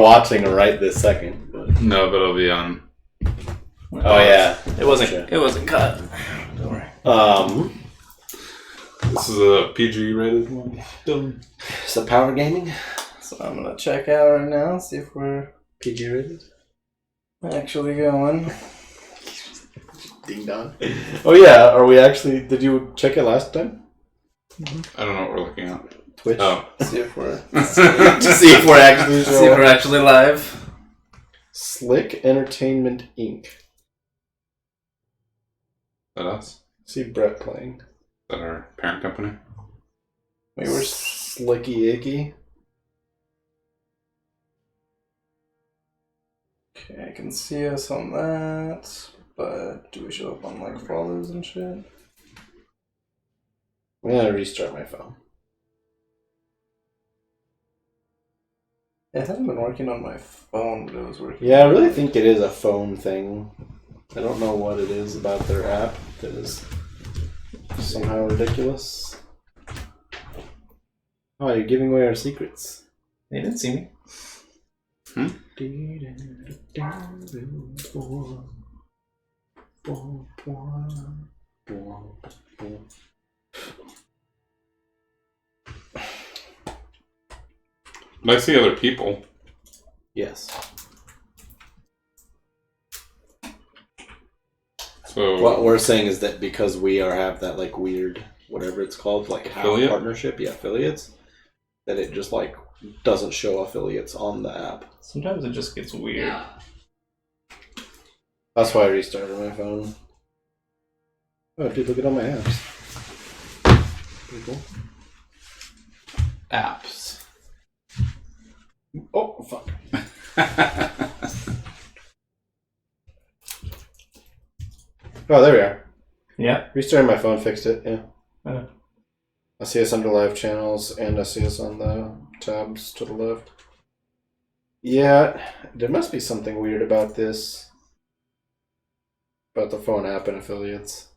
watching right this second. But... No, but it'll be on. Oh yeah, it wasn't cut. Don't worry. This is a PG rated one. It's a power gaming. So I'm gonna check out right now, see if we're PG rated. Actually going. Ding dong. Oh yeah, are we actually? Did you check it last time? I don't know what we're looking at. Twitch. Oh, See if we're actually live. Slick Entertainment Inc. Is that us? See Brett playing. Is that our parent company? Wait, we're Slicky Icky. Okay, I can see us on that, but do we show up on like follows and shit? I'm gonna restart my phone. It hasn't been working on my phone, but it was working. Yeah, I really think it is a phone thing. I don't know what it is about their app that is somehow ridiculous. Oh, you're giving away our secrets. They didn't see me. But I see other people. Yes. So What we're saying is that because we have that like weird whatever it's called, like Affiliate? partnership, affiliates, that it just like doesn't show affiliates on the app. Sometimes it just gets weird. That's why I restarted my phone. Oh, dude, look at all my apps. Pretty cool. apps. Oh, fuck. Oh, there we are. Yeah. Restarting my phone fixed it, yeah. Okay. I see us under live channels, and I see us on the tabs to the left. Yeah, there must be something weird about this. About the phone app and affiliates.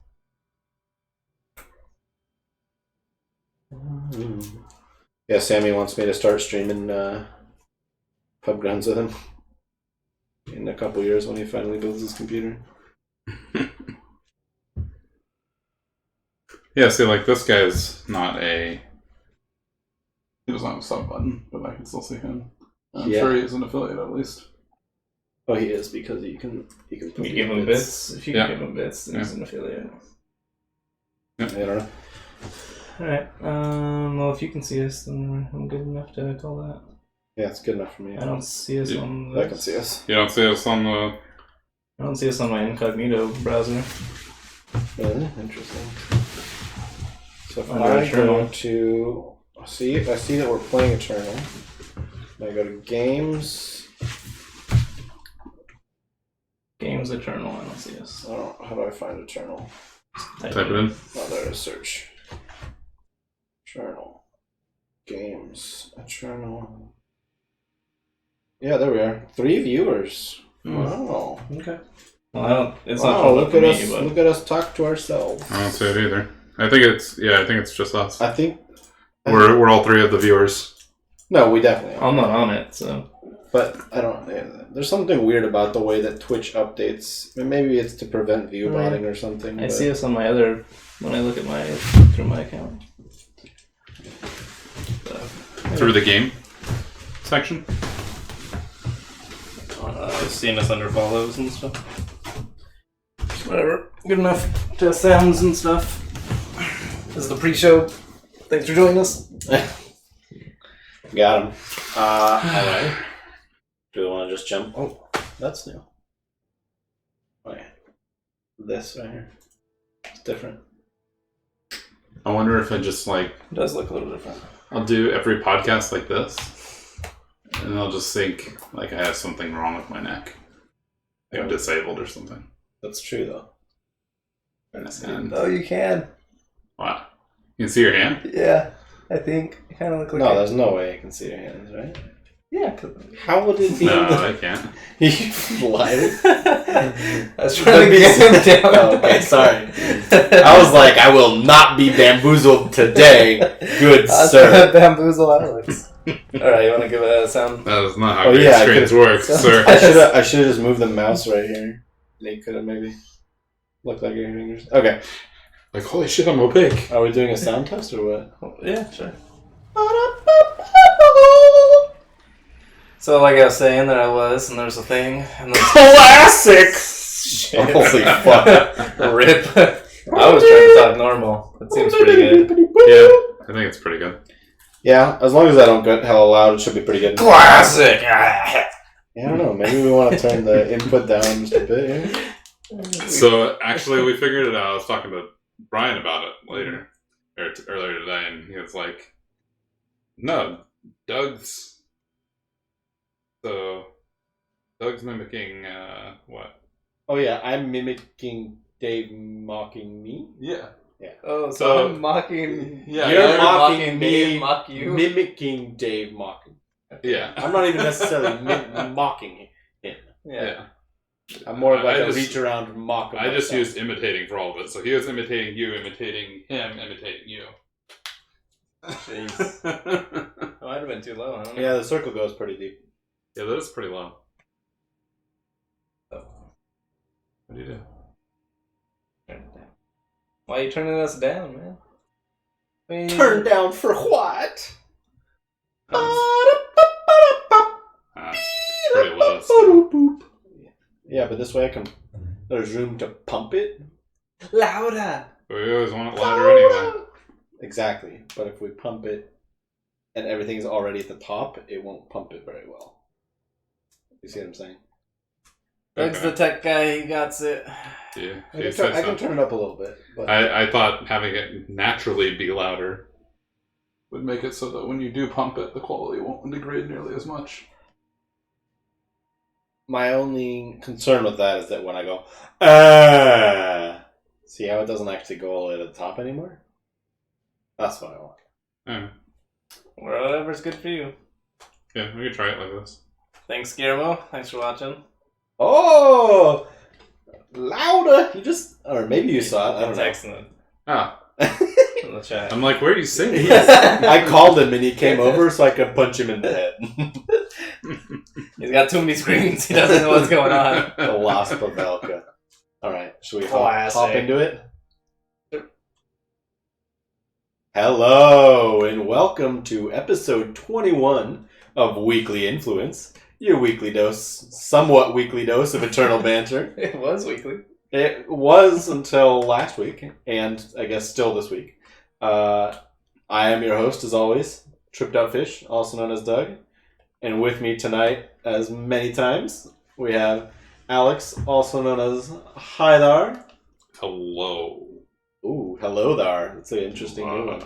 Yeah, Sammy wants me to start streaming pub grunts with him in a couple years when he finally builds his computer. Yeah, see, like, this guy's not a... He doesn't have a sub button, but I can still see him. I'm sure he's an affiliate, at least. Oh, he is, because you can You give him bits. If you can give him bits, then he's an affiliate. Yeah. I don't know. Alright, well, if you can see us, then I'm good enough to call that. Yeah, it's good enough for me. I don't see us on the... I can see us. You don't see us on the... I don't see us on my incognito browser. Really? Interesting. So if Under I Eternal. go to... I see that we're playing Eternal. And I go to Games. Games Eternal, I don't see us. How do I find Eternal? Type it in. Oh, there it is. Search. Eternal. Games. Eternal. Yeah, there we are. 3 viewers. Wow. Okay. Well, it's Wow, not showing up look for at me, us! but... Look at us talk to ourselves. I don't see it either. I think it's just us. I think We're all 3 of the viewers. no, we definitely are. I'm not on it, so... But I don't. There's something weird about the way that Twitch updates. Maybe it's to prevent view botting or something. I see us on my other... When I look at my... through my account. So, Through the game section? I've seen us under follows and stuff. Whatever. Good enough. Test sounds and stuff. This is the pre-show. Thanks for joining us. Got him. Alright. Do we want to just jump? Oh, that's new. Okay. This right here. It's different. I wonder if I just, like... It does look a little different. I'll do every podcast like this, and I'll just think, like, I have something wrong with my neck. Like I'm disabled or something. That's true, though. And, Oh, you can. wow. You can see your hand? Yeah, I think. It kind of look like No, there's no way you can see your hands, right? Yeah. How would it be? No, I can't. You liar. I was trying to get him down. Oh, okay, sorry. I was like, I will not be bamboozled today, good I was sir. trying to bamboozle Alex. Alright, you want to give a sound? That is not how Oh, green yeah, I screens could've- work, sir. I should have just moved the mouse right here. They could have maybe looked like your fingers. Okay. Like, holy shit, I'm opaque. Are we doing a sound test or what? Yeah, sure. So, like I was saying, there I was, and there's a thing, and then Classic! shit. Holy fuck. Rip. I was trying to talk normal. That seems pretty good. Yeah, I think it's pretty good. Yeah, as long as I don't get hella loud, it should be pretty good. Classic! Yeah, I don't know. Maybe we want to turn the input down just a bit here. So, actually, we figured it out. I was talking to Brian about it later, or earlier today, and he was like, no, Doug's mimicking, what? Oh, yeah, I'm mimicking Dave mocking me. Yeah. Oh, so So- I'm mocking... Yeah, You're mocking Dave, me, mock you? mimicking Dave mocking. Yeah. I'm not even necessarily mocking him. Yeah. I'm more of like I a just- reach around mock. I just used imitating for all of it. So he was imitating you, imitating him, imitating you. Jeez. yeah, It might have been too low, I don't know. Yeah, the circle goes pretty deep. that is pretty low. Oh. What do you do? Turn it down. Why are you turning us down, man? I mean, Turn down for what? That's pretty low. Still. Yeah, but this way I can. There's room to pump it. louder! But we always want it louder anyway. Exactly, but if we pump it and everything's already at the top, it won't pump it very well. You see what I'm saying? Doug's Okay. the tech guy, he got it. Yeah, I he can, said I can so. turn it up a little bit, but I thought having it naturally be louder would make it so that when you do pump it, the quality won't degrade nearly as much. my only concern with that is that when I go, see how it doesn't actually go all the way to the top anymore? That's what I want. Yeah, Whatever's good for you. yeah, we could try it like this. Thanks, Guillermo. Thanks for watching. Oh! Louder! You just. Or maybe you saw it, I don't know. Texting Ah, in the chat. I'm like, where are you singing? I called him and he came over so I could punch him in the head. He's got too many screens. He doesn't know what's going on. The Lost Pavelka. Alright, should we Classic. hop into it? Hello, and welcome to episode 21 of Weekly Influence, your weekly dose, somewhat weekly dose of eternal banter. It was weekly. It was until last week, and I guess still this week. I am your host, as always, Tripped Out Fish, also known as Doug. And with me tonight, as many times, we have Alex, also known as Haidar. Hello. Ooh, hello there. That's an interesting new one.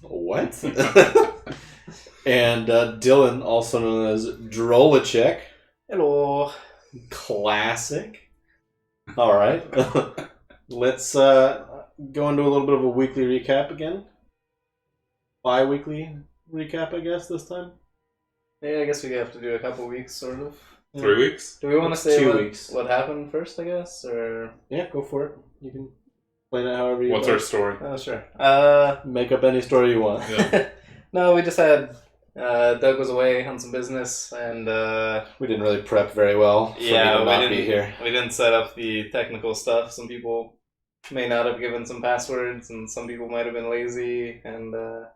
What? And Dylan, also known as Drolacek. Hello. Classic. All right. Let's go into a little bit of a weekly recap again. Bi-weekly recap, I guess, this time. Yeah, I guess we have to do a couple weeks, sort of. 3 weeks? Do we want to say 2 what, weeks. what happened first, I guess? Or... Yeah, go for it. You can explain it however you What's want. our story? Oh, sure. Make up any story you want. Yeah. No, we just had... Doug was away on some business, and... We didn't really prep very well for me to not be here. We didn't set up the technical stuff. Some people may not have given some passwords, and some people might have been lazy, and the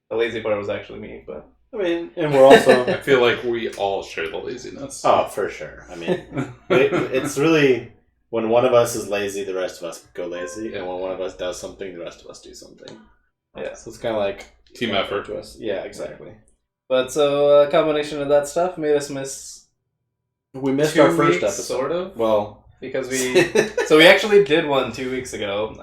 lazy part was actually me, but... I mean, and we're also... I feel like we all share the laziness. Oh, for sure. I mean, it's really... When one of us is lazy, the rest of us go lazy, and when one of us does something, the rest of us do something. Yeah. So it's kind of like... Team effort. to us. Yeah, exactly. But so, a combination of that stuff made us miss We missed 2 our first weeks, episode. sort of. Well... Because we... So we actually did one 2 weeks ago.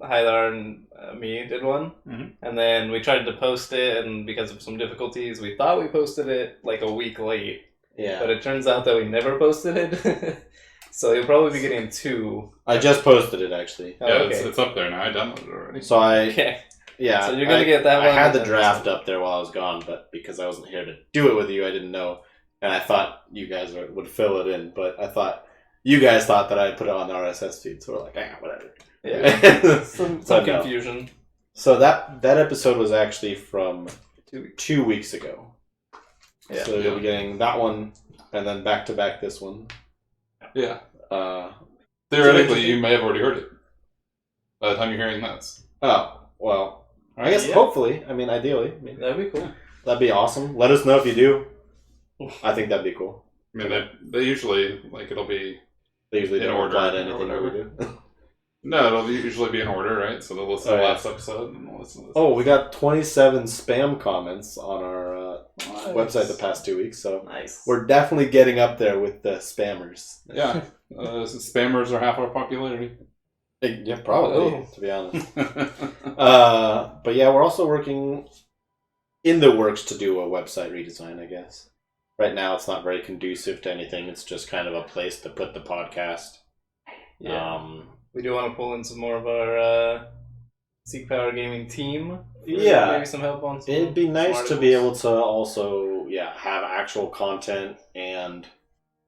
Haidar and me did one. Mhm. And then we tried to post it, and because of some difficulties, we thought we posted it like a week late. Yeah. But it turns out that we never posted it. So you'll probably be getting 2. I just posted it, actually. Oh, Yeah, okay. it's up there now. I downloaded it already. So I... Okay. Yeah. So you're gonna get that I one, had the and then draft this up there while I was gone, but because I wasn't here to do it with you, I didn't know. And I thought you guys would fill it in, but I thought... You guys thought that I put it on the RSS feed, so we're like, whatever. Yeah. Some But no. confusion. So that episode was actually from 2 weeks ago. Yeah. So you'll be getting that one, and then back to back this one. Yeah. Uh, Theoretically, you may have already heard it by the time you're hearing this. oh, well, I guess hopefully. I mean, ideally. I mean, That'd be cool. that'd be awesome. Let us know if you do. I think that'd be cool. I mean, they usually, like, it'll be... They usually In don't order reply to or anything that we whatever. do. No, it'll usually be in order, right? So they'll listen to the last episode and they'll listen to this. Oh, we got 27 spam comments on our website the past 2 weeks, so Nice. we're definitely getting up there with the spammers. Yeah. Spammers are half our popularity. Yeah, probably, to be honest. Yeah. But yeah, we're also working in the works to do a website redesign, I guess. Right now, it's not very conducive to anything. It's just kind of a place to put the podcast. Yeah. We do want to pull in some more of our Seek Power Gaming team. Yeah. Maybe some help on some. It'd be nice some to be articles. able to also, have actual content and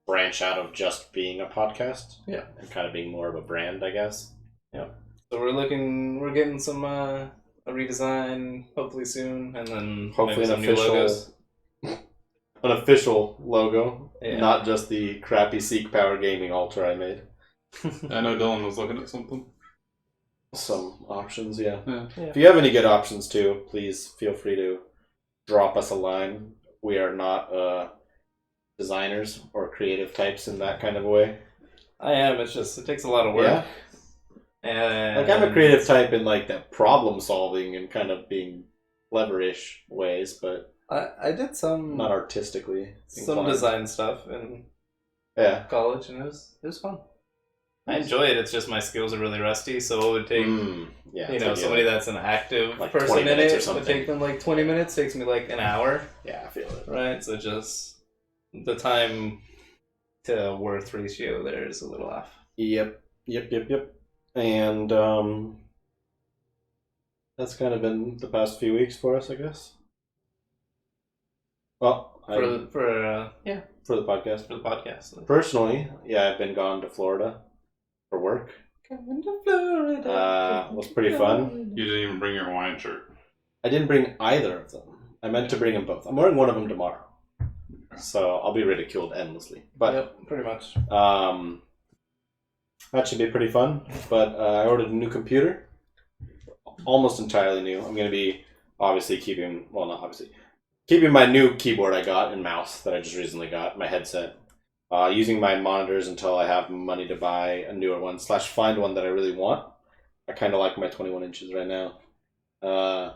branch out of just being a podcast. Yeah. And kind of being more of a brand, I guess. So we're getting some a redesign hopefully soon, and then Hopefully maybe some new logos. an official logo, Yeah. not just the crappy Seek Power Gaming altar I made. I know Dylan was looking at something. Some options, yeah. Yeah. If you have any good options too, please feel free to drop us a line. We are not designers or creative types in that kind of way. I am. It's just it takes a lot of work. Yeah. And Like I'm a creative type in like the problem solving and kind of being cleverish ways, but I did some not artistically. some inclined. design stuff in Yeah. college, and it was fun. I enjoy it. It's just my skills are really rusty, so it would take somebody that's an active like person 20 in minutes or it would something. take them like 20 minutes. Takes me like an hour, Yeah, I feel it. right? So just the time to worth ratio there is a little off. Yep. And that's kind of been the past few weeks for us, I guess. Well, For the podcast. for the podcast. Personally, I've been gone to Florida for work. Coming to Florida. It was pretty fun. You didn't even bring your Hawaiian shirt. I didn't bring either of them. I meant to bring them both. I'm wearing one of them tomorrow, so I'll be ridiculed endlessly. But Yep, pretty much. that should be pretty fun. But I ordered a new computer, almost entirely new. I'm going to be keeping my new keyboard I got and mouse that I just recently got, my headset. Using my monitors until I have money to buy a newer one / find one that I really want. I kind of like my 21 inches right now. Oh,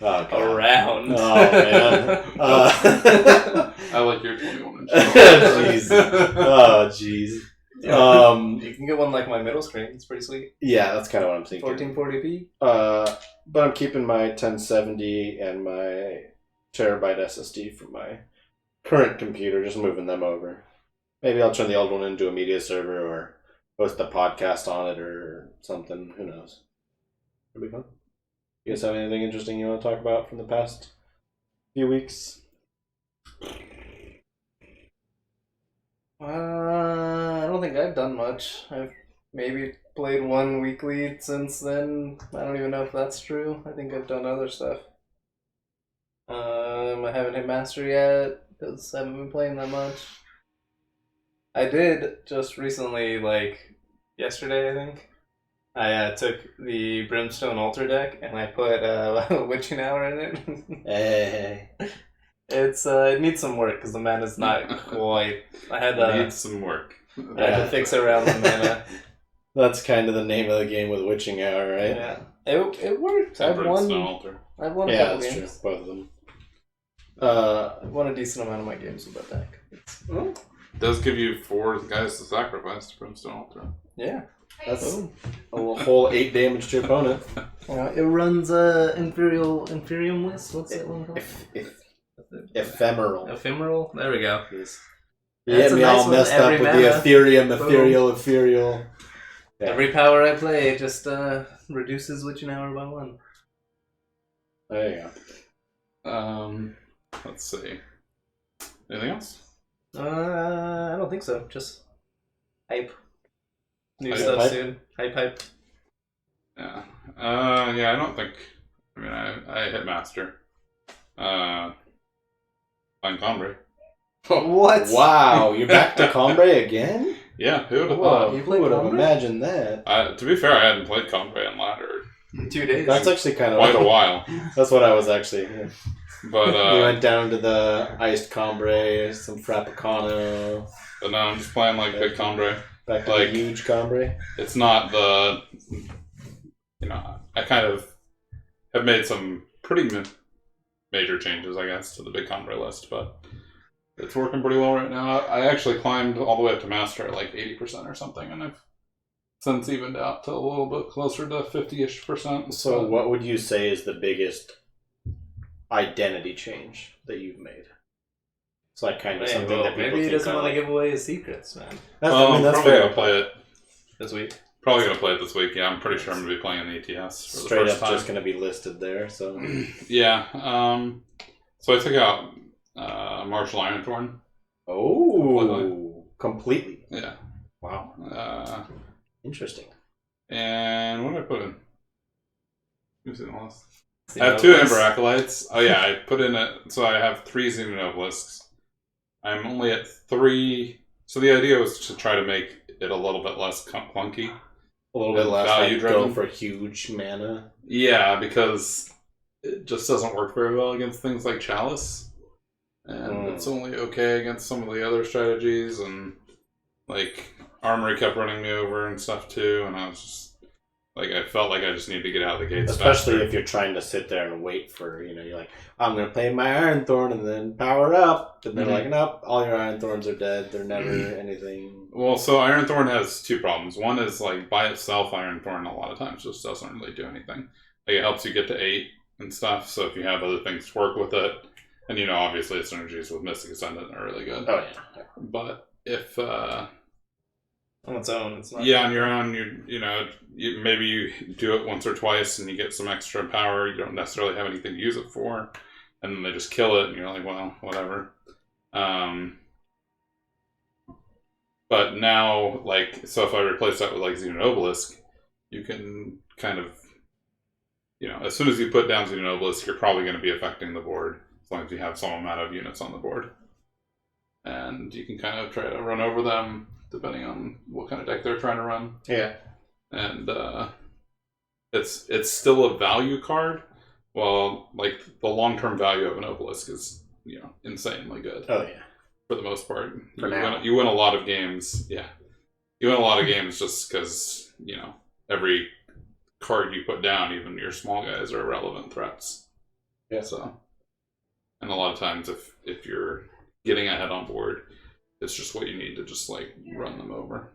God. Around. Oh, man. I like your 21 inch. Jeez. Oh, jeez. You can get one like my middle screen. It's pretty sweet. Yeah, that's kind of what I'm thinking. 1440p. But I'm keeping my 1070 and my terabyte SSD from my current computer, just moving them over. Maybe I'll turn the old one into a media server or host a podcast on it or something. Who knows? It'll be fun. You guys have anything interesting you want to talk about from the past few weeks? I don't think I've done much. I've maybe played one weekly since then. I don't even know if that's true. I think I've done other stuff. I haven't hit master yet because I haven't been playing that much. I did just recently, like yesterday, I think. I took the Brimstone Altar deck and I put Witching Hour in it. Hey. It needs some work because the mana's not quite. I had to Needs some work. fix around the mana. That's kind of the name of the game with Witching Hour, right? Yeah, it worked. I've won. Altar. I've won a Yeah, couple that's games. true. Both of them. I've won a decent amount of my games with that deck. It does give you 4 guys to sacrifice to Brimstone Altar. Yeah, That's boom. a whole 8 damage to your opponent. It runs Imperium list. What's that one called? Ephemeral. Ephemeral. There we go. Yes. That's You get a me nice all one, messed up every with mana. the ethereal. Yeah. Every power I play just reduces Witching Hour by 1. There you go. Let's see. Anything else? I don't think so. Just hype. New Hype. stuff Hype? soon. Hype. Yeah. Yeah, I don't think I mean, I hit master. Playing Combre. What? Wow, you're back to Combre again? Yeah, who would have Whoa, thought? You who play would have Combre? imagined that? To be fair, I hadn't played Combre in ladder In 2 days. That's actually kind of quite a while. That's what I was actually. Yeah. But We went down to the iced Combre, some Frappuccino, but no, I'm just playing like big Combre. back to Like- the huge Combre. It's not the, you know, I kind of have made some pretty major changes, I guess, to the big Combre list, but it's working pretty well right now. I actually climbed all the way up to master at like 80% or something, and I've since evened out to a little bit closer to 50-ish%. So, what would you say is the biggest identity change that you've made? It's like kind of something that people maybe he think doesn't are want to like- give away his secrets, man. That's, Well, I mean, I'm that's probably fair. gonna play it. This week. Probably gonna play it this week. Yeah, I'm pretty sure I'm gonna be playing an ETS for the Straight first up time. just going to be listed there. So Yeah. So I took out Marshall Ironthorn. completely. Yeah. Wow, interesting. And what did I put in? Who's in the list? See, I have no 2 place. Ember Acolytes. Oh yeah, I put in it. So I have 3 Xenonobelisks. I'm only at 3. So the idea was to try to make it a little bit less clunky. A little bit less value like, go driven. for huge mana. Yeah, because it just doesn't work very well against things like Chalice. And it's only okay against some of the other strategies. And like Armory kept running me over and stuff too. And I was just like, I felt like I just needed to get out of the gates Especially faster. if you're trying to sit there and wait for, you're like, I'm going to play my Ironthorn and then power up. And they're Mhm. like, nope, all your Ironthorns are dead. They're never anything. Well, so Ironthorn has 2 problems. One is like by itself, Ironthorn a lot of times just doesn't really do anything. Like it helps you get to 8 and stuff. So if you have other things to work with it, and obviously its synergies with Mystic Ascendant are really good. Oh, yeah. But if On its own, it's not. yeah, on your own, maybe you do it once or twice and you get some extra power. You don't necessarily have anything to use it for, and then they just kill it, and you're like, well, whatever. But now, like, so if I replace that with like Xenobelisk, you can kind of, as soon as you put down Xenobelisk, you're probably going to be affecting the board as long as you have some amount of units on the board, and you can kind of try to run over them depending on what kind of deck they're trying to run. Yeah. And it's still a value card. Well, like the long-term value of an obelisk is insanely good Oh, yeah. for the most part. For now. You win a lot of games. Yeah, you win a lot of games just because every card you put down, even your small guys, are irrelevant threats. Yeah. So, and a lot of times, if you're getting ahead on board, it's just what you need to just like run them over.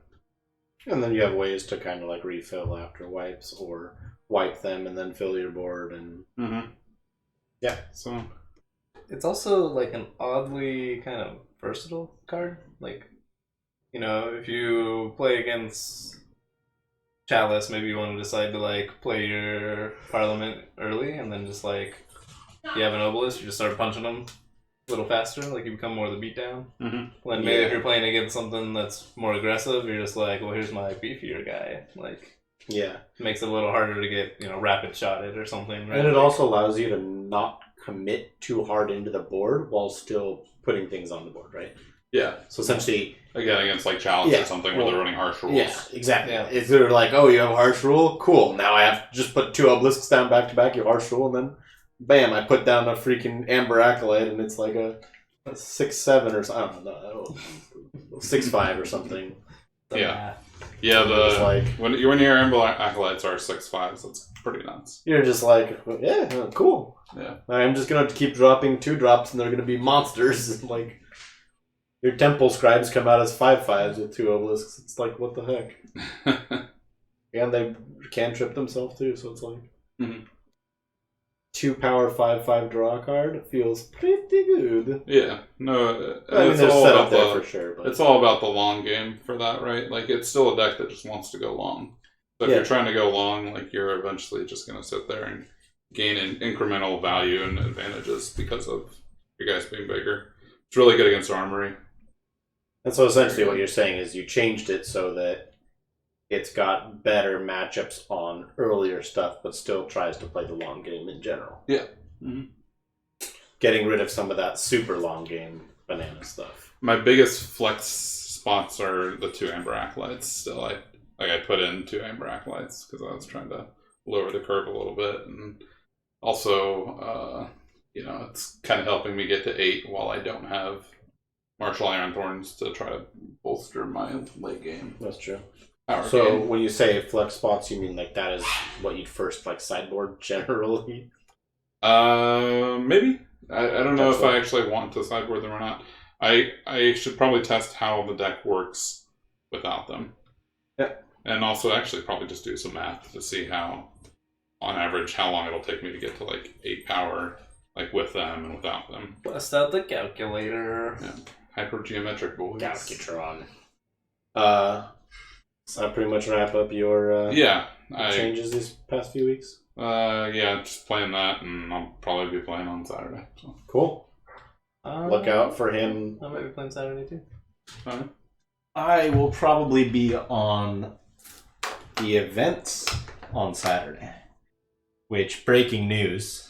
And then you have ways to kind of like refill after wipes or wipe them and then fill your board. And yeah. So It's also like an oddly kind of versatile card. Like, if you play against Chalice, maybe you want to decide to like play your Parliament early and then just like, you have an obelisk, you just start punching them a little faster, like you become more of the beatdown. When maybe if you're playing against something that's more aggressive, you're just like, well, here's my beefier guy. Like, yeah. it makes it a little harder to get, rapid shotted or something, right? And it also allows you to not commit too hard into the board while still putting things on the board, right? yeah, So essentially, again against like Chalice Yeah, or something where well, they're running harsh rules. yeah, exactly. Yeah. It's sort of like, oh, you have a harsh rule? Cool. Now I have to just put 2 obelisks down back to back, you harsh rule, and then bam, I put down a freaking Amber Acolyte, and it's like a 6-7 or something. I don't know, 6-5 or something. Yeah. Yeah, It's like when your Amber Acolytes are 6/5s, that's pretty nuts. you're just like, yeah, cool. Yeah. I'm just gonna keep dropping 2 drops, and they're gonna be monsters. Like your Temple Scribes come out as 5/5s with 2 obelisks. It's like, what the heck? And they cantrip themselves too, so it's like 2 power 5/5 draw card feels pretty good. Yeah, no, I mean, it's there's all set about up there the for sure, but it's all about the long game for that, right? Like it's still a deck that just wants to go long. So if Yeah. you're trying to go long, like you're eventually just going to sit there and gain an incremental value and advantages because of your guys being bigger. It's really good against Armory. And so essentially what you're saying is you changed it so that it's got better matchups on earlier stuff, but still tries to play the long game in general. Yeah. Getting rid of some of that super long game banana stuff. My biggest flex spots are the 2 Amber Acolytes. Still, I put in 2 Amber Acolytes because I was trying to lower the curve a little bit, and also, it's kind of helping me get to 8 while I don't have Martial Iron Thorns to try to bolster my late game. That's true. Power So game. when you say flex spots, you mean like that is what you'd first like sideboard generally? Maybe. I don't know if That's I actually want to sideboard them or not. I should probably test how the deck works without them. Yeah. And also actually probably just do some math to see how, on average, how long it'll take me to get to like 8 power, like with them and without them. Bust out the calculator. Yeah. Hypergeometric boys. Galvatron. So that pretty much wrap up your changes these past few weeks? Just playing that, and I'll probably be playing on Saturday. So. Cool. Look out for him. I might be playing Saturday too. Alright. I will probably be on the events on Saturday. Which, breaking news,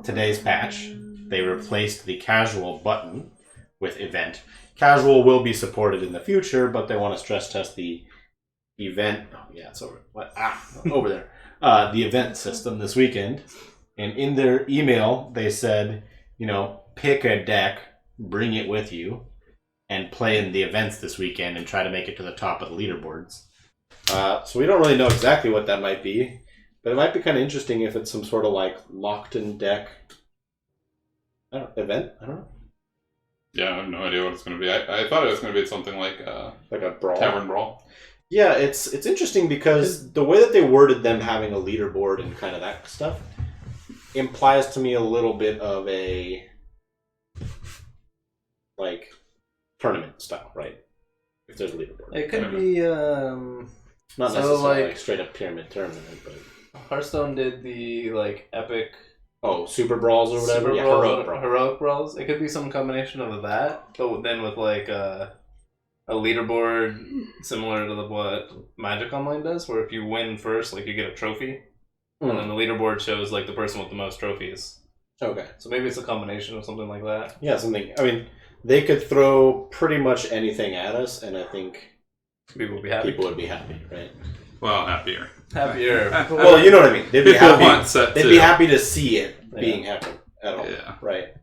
today's patch, they replaced the casual button with event. Casual will be supported in the future, but they want to stress test the event. Oh, yeah, it's over. What? Over there. The event system this weekend. And in their email, they said, pick a deck, bring it with you, and play in the events this weekend and try to make it to the top of the leaderboards. So we don't really know exactly what that might be, but it might be kind of interesting if it's some sort of like locked-in deck event. I don't know. Yeah, I have no idea what it's going to be. I thought it was going to be something like a brawl. Tavern Brawl. Yeah, it's interesting because the way that they worded them having a leaderboard and kind of that stuff implies to me a little bit of a like tournament style, right? If there's a leaderboard. It could be Not so, necessarily like straight up pyramid tournament, but Hearthstone did the like epic super brawls or whatever. Super Heroic Brawl, brawl. heroic brawls. It could be some combination of that, but then with like a leaderboard similar to what Magic Online does, where if you win first, like you get a trophy, and then the leaderboard shows like the person with the most trophies. Okay. So maybe it's a combination of something like that. Yeah, something. I mean, they could throw pretty much anything at us, and I think People would be happy. people would be happy, right? Well, happier. Happier. Well, you know what I mean. They'd be People happy. want set They'd 2. be happy to see it being happen at all, Yeah. right?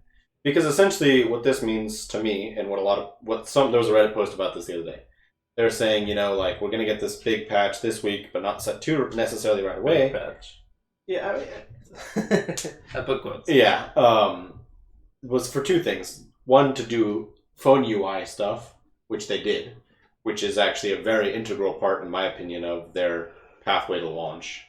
Because essentially, what this means to me, and there was a Reddit post about this the other day. They're saying, like we're gonna get this big patch this week, but not set 2 necessarily right away. Patch. Yeah, I mean, I put quotes. yeah. Was for 2 things. One, to do phone UI stuff, which they did, which is actually a very integral part, in my opinion, of their pathway to launch.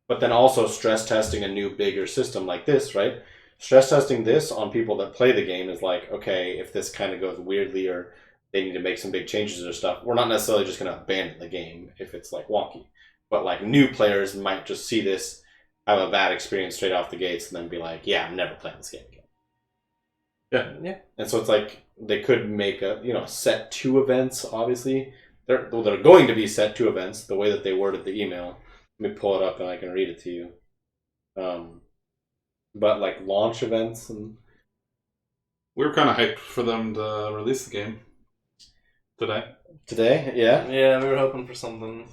But then also stress testing a new, bigger system like this, right? Stress testing this on people that play the game is like, okay, if this kind of goes weirdly or they need to make some big changes or stuff, we're not necessarily just going to abandon the game if it's like wonky. But like new players might just see this, have a bad experience straight off the gates, and then be like, yeah, I'm never playing this game again. Yeah. And so it's like they could make a set 2 events. Obviously, they're going to be set 2 events. The way that they worded the email, let me pull it up and I can read it to you. But like launch events and We were kind of hyped for them to release the game today. yeah. Yeah, we were hoping for something.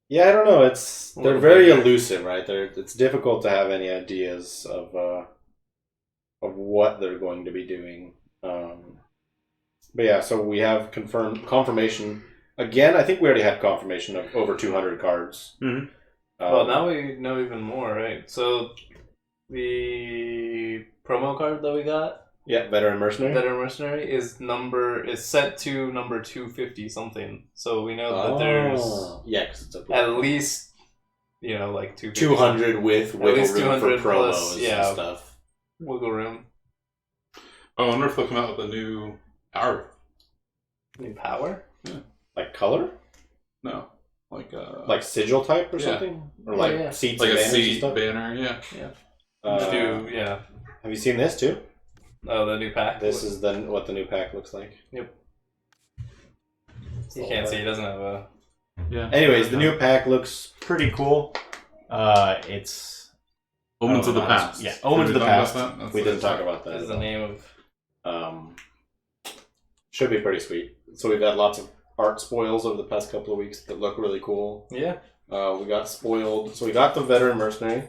Yeah, I don't know. They're little very bigger. elusive, right? It's difficult to have any ideas of what they're going to be doing. But yeah, so we have confirmation. Again, I think we already had confirmation of over 200 cards. Mm-hmm. Well, now we know even more, right? So the promo card that we got, Veteran Mercenary. Veteran Mercenary, is set to number 250 something. So we know that there's because it's a at least like 250 200 with wiggle least room for 200 promos plus, and stuff. wiggle room. Oh, I wonder if they'll come out with a new power. New power? Like color? No. Like sigil type or Yeah. something? Or like Yeah. seats like and a banners and seat stuff? banner, yeah. Have you seen this too? Oh, the new pack. This is what the new pack looks like. You can't see. It doesn't have a Yeah. Anyways, the new pack looks pretty cool. It's Omens of the Past. Past. Yeah, Omens of Did the we talk Past. about that? We didn't talk about that. That is at the all. name of. Should be pretty sweet. So we've had lots of art spoils over the past couple of weeks that look really cool. Yeah. We got spoiled. So we got the Veteran Mercenary.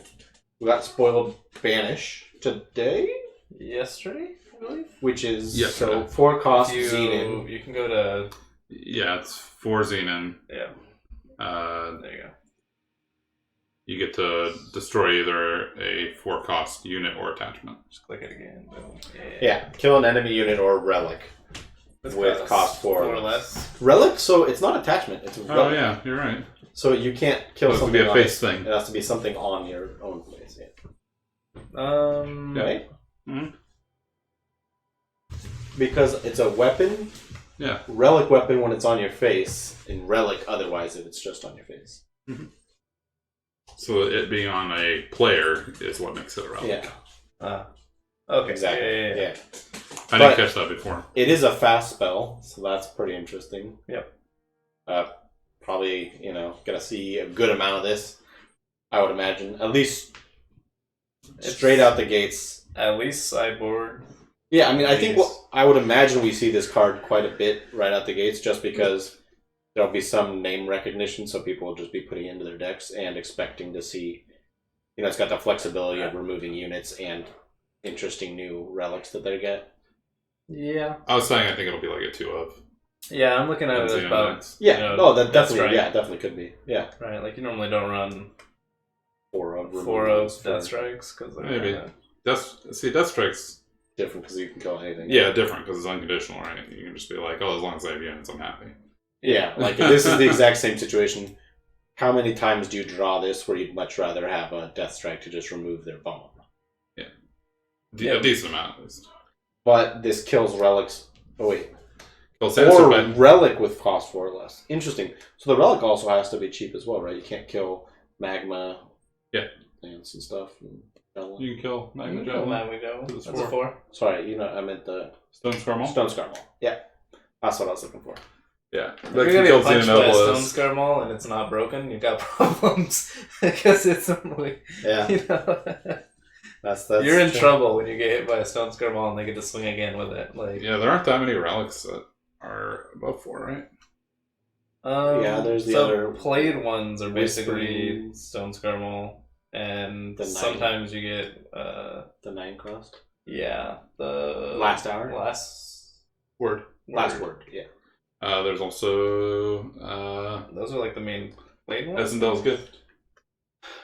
We got spoiled Banish today, Yesterday, I believe. which is Yesterday. so 4 cost You Xenon. you can go to Yeah, it's 4 Xenon. yeah. There you go. You get to destroy either a 4 cost unit or attachment. Just click it again. Boom. Yeah, kill an enemy unit or relic This with cost 4 or less. Relic, so it's not attachment. It's a relic. Oh yeah, you're right. So you can't kill It has to something be a on face it. thing. It has to be something on your own face. Yeah. Yeah. Right? Mhm. Because it's a weapon. Yeah. Relic weapon when it's on your face, and relic otherwise if it's just on your face. So it being on a player is what makes it a relic. Yeah, Okay. exactly. Yeah. Yeah. I But- didn't catch that before. It is a fast spell, so that's pretty interesting. Yep. Probably, gonna see a good amount of this, I would imagine. At least straight out the gates. At least sideboard. Yeah, I mean, I think Please. I would imagine we see this card quite a bit right out the gates just because there'll be some name recognition, so people will just be putting it into their decks and expecting to see, it's got the flexibility of removing units and interesting new relics that they get. Yeah. I was saying I think it'll be like a 2 of. Yeah, I'm looking at And it Xenon about Knights. Yeah, that Death definitely, Strike. yeah, definitely could be. Yeah, right. Like you normally don't run 4 of 4 removals of for- Death Strikes because Maybe. Death Strike's different because you can kill anything. different because it's unconditional, right? You can just be like, oh, as long as I have units, I'm happy. Yeah, like this is the exact same situation. How many times do you draw this where you'd much rather have a Death Strike to just remove their bomb? A decent amount, at least. But this kills relics. Oh wait, Well, Sansa or Bed- relic with cost 4 or less. Interesting. So the relic also has to be cheap as well, right? You can't kill magma. Yeah. Plants and stuff. And You can kill Magma Oh, Javelin. man, we go. To the That's a score. 4. Sorry, I meant the Stone Scarmal? Stone Scar Maul. Yeah, that's what I was looking for. Yeah. If That you're can gonna kill get punched by a Stone Xenonoblus. Scar Maul and it's not broken, you've got problems because it's only Yeah, that's you're in true. trouble when you get hit by a Stone Scar Maul and they get to swing again with it. Like Yeah, there aren't that many relics that are above 4, right? Yeah, there's the so other played ones are basically Whispering- Stone Scar Maul, and The 9. sometimes you get The 9 cost. the Last hour? Word. Last word, yeah. There's also Those are like the main played ones. Esendel's Gift.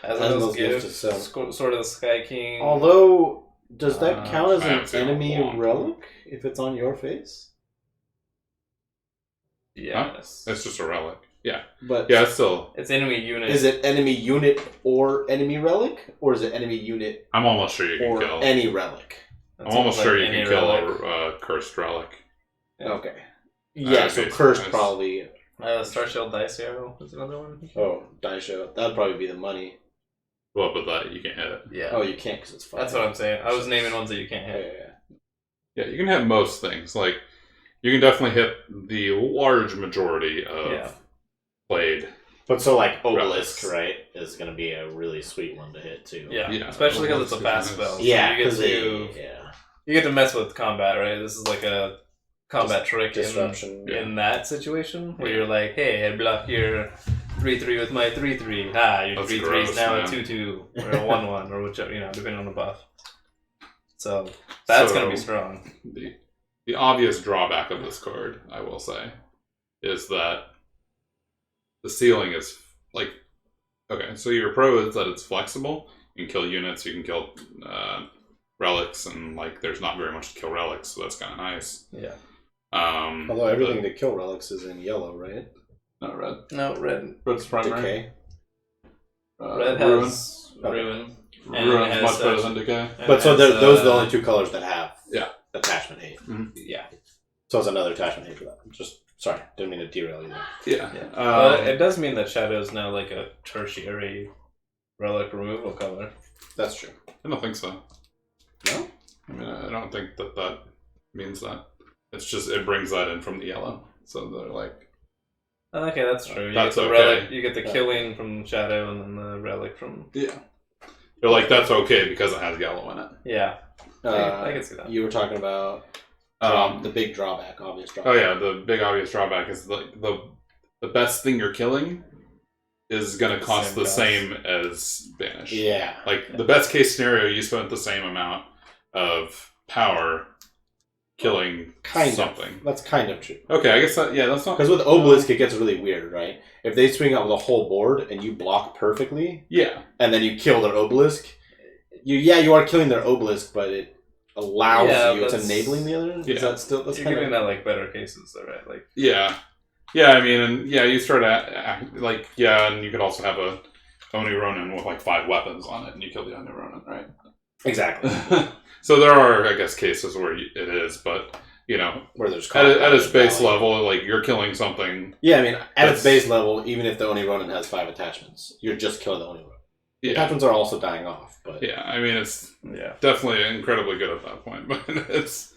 As Gift gift, is so- sort of the Sky King. Although, does that Uh, count as I haven't an seen it in a enemy long time. relic if it's on your face? yes, It's just a relic. Yeah. But Yeah, it's still. it's enemy unit. is it enemy unit or enemy relic, or is it enemy unit I'm almost sure you can or kill. any relic? That I'm almost sounds sure like you any can kill relic. a cursed relic. Yeah. Okay. Yeah, so okay, cursed nice. probably. Starshield Dice is another one. Oh, die show. That'd probably be the money. Well, but that you can't hit it. Yeah, Oh, you can't because it's fire. that's what I'm saying. I was naming ones that you can't Yeah, hit. yeah, Yeah, you can hit most things. Like you can definitely hit the large majority of Yeah. played. But so like Relics. Obelisk, right, is going to be a really sweet one to hit too. Yeah, Yeah, especially because it's a that's fast super nice. spell. So Yeah, you get because to you get to mess with combat, right? This is like a combat trick Disruption. in that situation where you're like, hey, I block your 3/3 with my 3/3. Ha, your That's 3/3 is gross, now man. a 2/2 or a 1/1 or whichever, depending on the buff. So that's gonna be strong. The obvious drawback of this card, I will say, is that the ceiling is like okay. So your pro is that it's flexible. You can kill units. You can kill relics, and like there's not very much to kill relics, so that's kind of nice. Yeah. Although everything to kill relics is in yellow, right? Not red. No, red. Red's primary. Decay. Red Ruin. has ruin. And Ruin's it much has, better than decay. and But it so has, those are the only two colors that have Yeah. attachment hate. Yeah. So it's another attachment hate for that. Just sorry, didn't mean to derail you there. Yeah. Yeah. It does mean that Shadow is now like a tertiary relic removal color. That's true. I don't think so. No? I mean, I don't think that means that. It's just it brings that in from the yellow. So they're like, Okay, that's true. You That's get the okay. relic. You get the killing from Shadow, and then the relic from. Yeah. They're like, that's okay because it has yellow in it. Yeah, I can see that. You were talking about the big drawback, obvious Oh drawback. yeah, the big obvious drawback is the best thing you're killing is going to cost the same as Banish. Yeah. Like, the best case scenario, you spent the same amount of power killing something. That's kind of true. Okay, I guess that's not... Because with Obelisk, it gets really weird, right? If they swing out with a whole board and you block perfectly, Yeah. and then you kill their Obelisk, you are killing their Obelisk, but it allows you, it's enabling the other. Yeah. Is that still? That's You're getting at like better cases, though, right? Like Yeah. Yeah, I mean, and yeah, you start at, like, yeah, and you could also have a Oni Ronin with like 5 weapons on it, and you kill the Oni Ronin, right? Exactly. So there are, I guess, cases where it is, but, you know, Where there's at its base level, like, you're killing something. Yeah, I mean, at its base level, even if the Oni Ronin has 5 attachments, you're just killing the Oni Ronin. The attachments are also dying off, but Yeah, I mean, it's definitely incredibly good at that point, but it's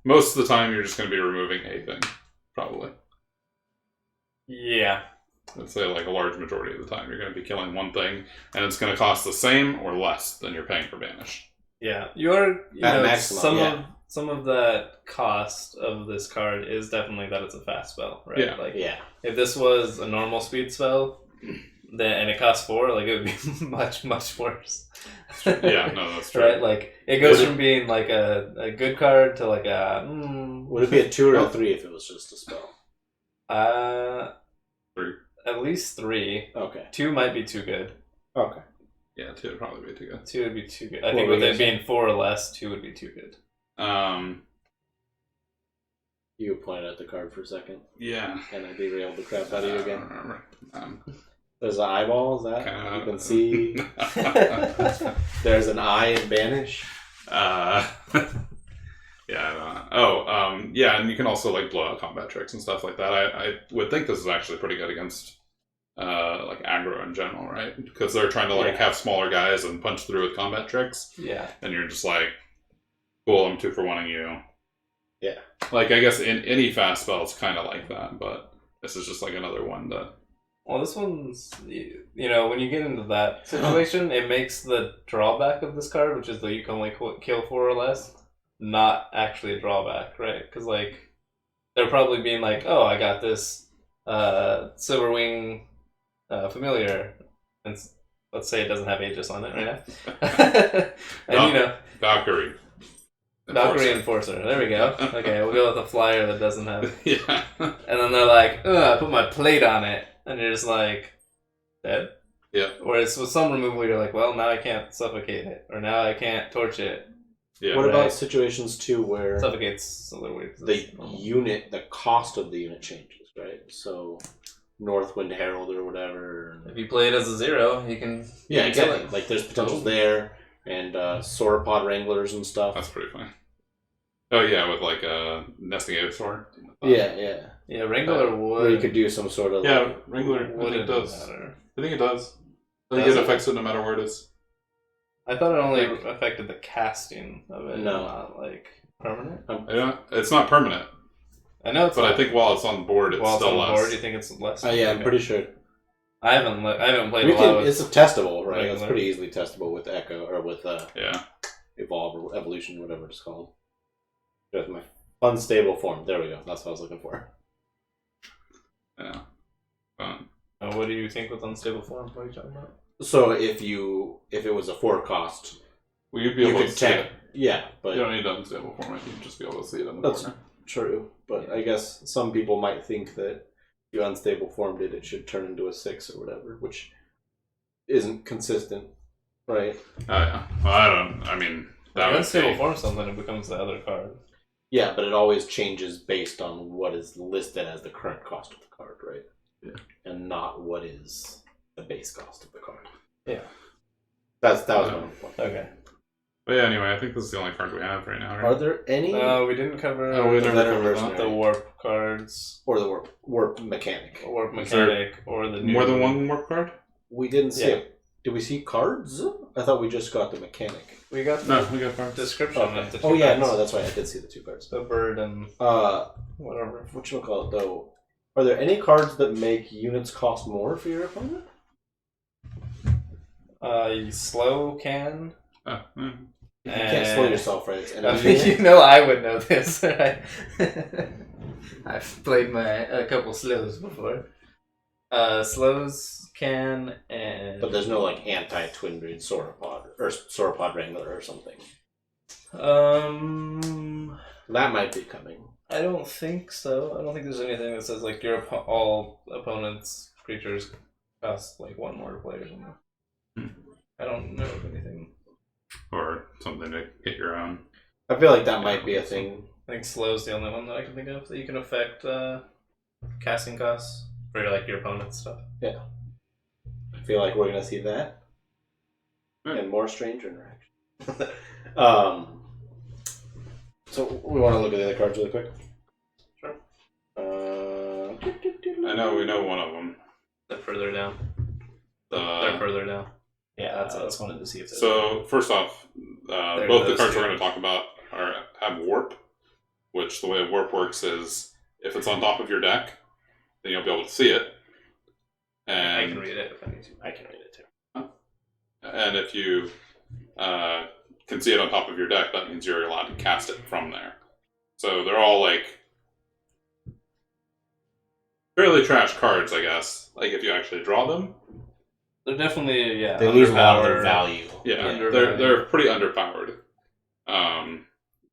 most of the time you're just going to be removing a thing, probably. yeah, Let's say like a large majority of the time you're going to be killing one thing, and it's going to cost the same or less than you're paying for Banish. yeah. You're At maximum, some of that cost of this card is definitely that it's a fast spell, right? Yeah. Like if this was a normal speed spell, and it costs 4, like it would be much worse. Yeah, no, that's true. Right, like it goes from being like a good card to like a. Would it be a 2 or a 3 if it was just a spell? 3. At least 3. Okay. 2 might be too good. Okay. Yeah, 2 would probably be too good. 2 would be too good. I What think were with you it gonna being 4 or less, 2 would be too good. You pointed at the card for a second, Yeah. and I derailed the crap out of you I again. don't remember. There's an eyeball, is that? Kinda- You can see there's an eye in Banish. Yeah, I don't know. Yeah, and you can also like blow out combat tricks and stuff like that. I would think this is actually pretty good against like aggro in general, right? Because they're trying to like have smaller guys and punch through with combat tricks. Yeah. And you're just like, cool, I'm 2 for 1-ing you. Yeah. Like, I guess in any fast spell it's kind of like that, but this is just like another one that... Well, this one's, you know, when you get into that situation, it makes the drawback of this card, which is that you can only kill 4 or less, not actually a drawback, right? Because, like, they're probably being like, oh, I got this Silverwing Familiar, and let's say it doesn't have Aegis on it right now. And, you know... Valkyrie. Valkyrie Enforcer. There we go. Okay, we'll go with a flyer that doesn't have... Yeah. And then they're like, I put my plate on it. And you're just like, dead? Yeah. Whereas with some removal, you're like, well, now I can't suffocate it. Or now I can't torch it. Yeah. What about situations, too, where Suffocate's a little weird. the cost of the unit changes, right? So, Northwind Herald or whatever. If you play it as a 0, you can Yeah, kill exactly. it. Like, there's potentials there, and Sauropod Wranglers and stuff. That's pretty funny. Oh, yeah, with like a Nesting Aerosaur. Yeah. Yeah, Wrangler would. Where you could do some sort of... Yeah, Wrangler, I think wouldn't it does. matter. I think it does. I think Does it it? affects it no matter where it is. I thought it only affected the casting of it, No. not like permanent. It's not permanent, I know it's but not. I think while it's on board, it's while it's still on less. board, you think it's less? yeah, I'm Okay. pretty sure. I haven't played a lot with It's testable, right? It's Wrangler. pretty easily testable with Echo, or with Yeah. Evolve, or Evolution, whatever it's called. Just my unstable form. There we go. That's what I was looking for. Yeah. what do you think with unstable form? What are you talking about? So if it was a 4 cost, Well, you'd be you able to could see tech. it. Yeah, but You don't need unstable format. You'd just be able to see it in the That's- corner. true. But I guess some people might think that if you unstable formed it should turn into a 6 or whatever, which isn't consistent, right? Oh, yeah. Well, I mean, that If would unstable be... form something, it becomes the other card. Yeah, but it always changes based on what is listed as the current cost of the card, right? Yeah. And not what is the base cost of the card. Yeah. That was my point. Okay. But yeah, anyway, I think this is the only card we have right now, right? Are there any We didn't cover Oh, we never Veteran covered Mercenary. that. the warp cards, or the warp mechanic? warp Is there mechanic, or the new... More than one warp card? We didn't see Yeah. it. Did we see cards? I thought we just got the mechanic. We got the No, we got cards. description of the two Oh yeah, cards. no, that's right. I did see the 2 cards. The bird and Uh, whatever. whatchamacallit though? Are there any cards that make units cost more for your opponent? Slow can. You can't slow yourself, right? It's I enemy think unit. you know I would know this, right? I've played a couple slows before. Slows can and But there's no like anti-twin breed sauropod or sauropod wrangler or something. That might be coming. I don't think so. I don't think there's anything that says like your all opponents' creatures cost like one more to play or something. I don't know of anything. Or something to get your own. I feel like that might be a thing. I think slow's the only one that I can think of that you can affect casting costs for like your opponent's stuff. Yeah. I feel like we're gonna see that. Yeah. And more strange interaction. So we want to look at the other cards really quick. Sure. I know we know one of them. They're further down. They're further down. Yeah, I just wanted to see if. So first off, There both the those cards two. we're going to talk about have warp, which the way warp works is if it's on top of your deck, then you'll be able to see it. And I can read it if I need to. I can read it too. And if you can see it on top of your deck, that means you're allowed to cast it from there. So they're all like fairly trash cards, I guess. Like if you actually draw them, They're definitely They lose a lot of their underpowered. value. yeah, Undervalued. they're pretty underpowered.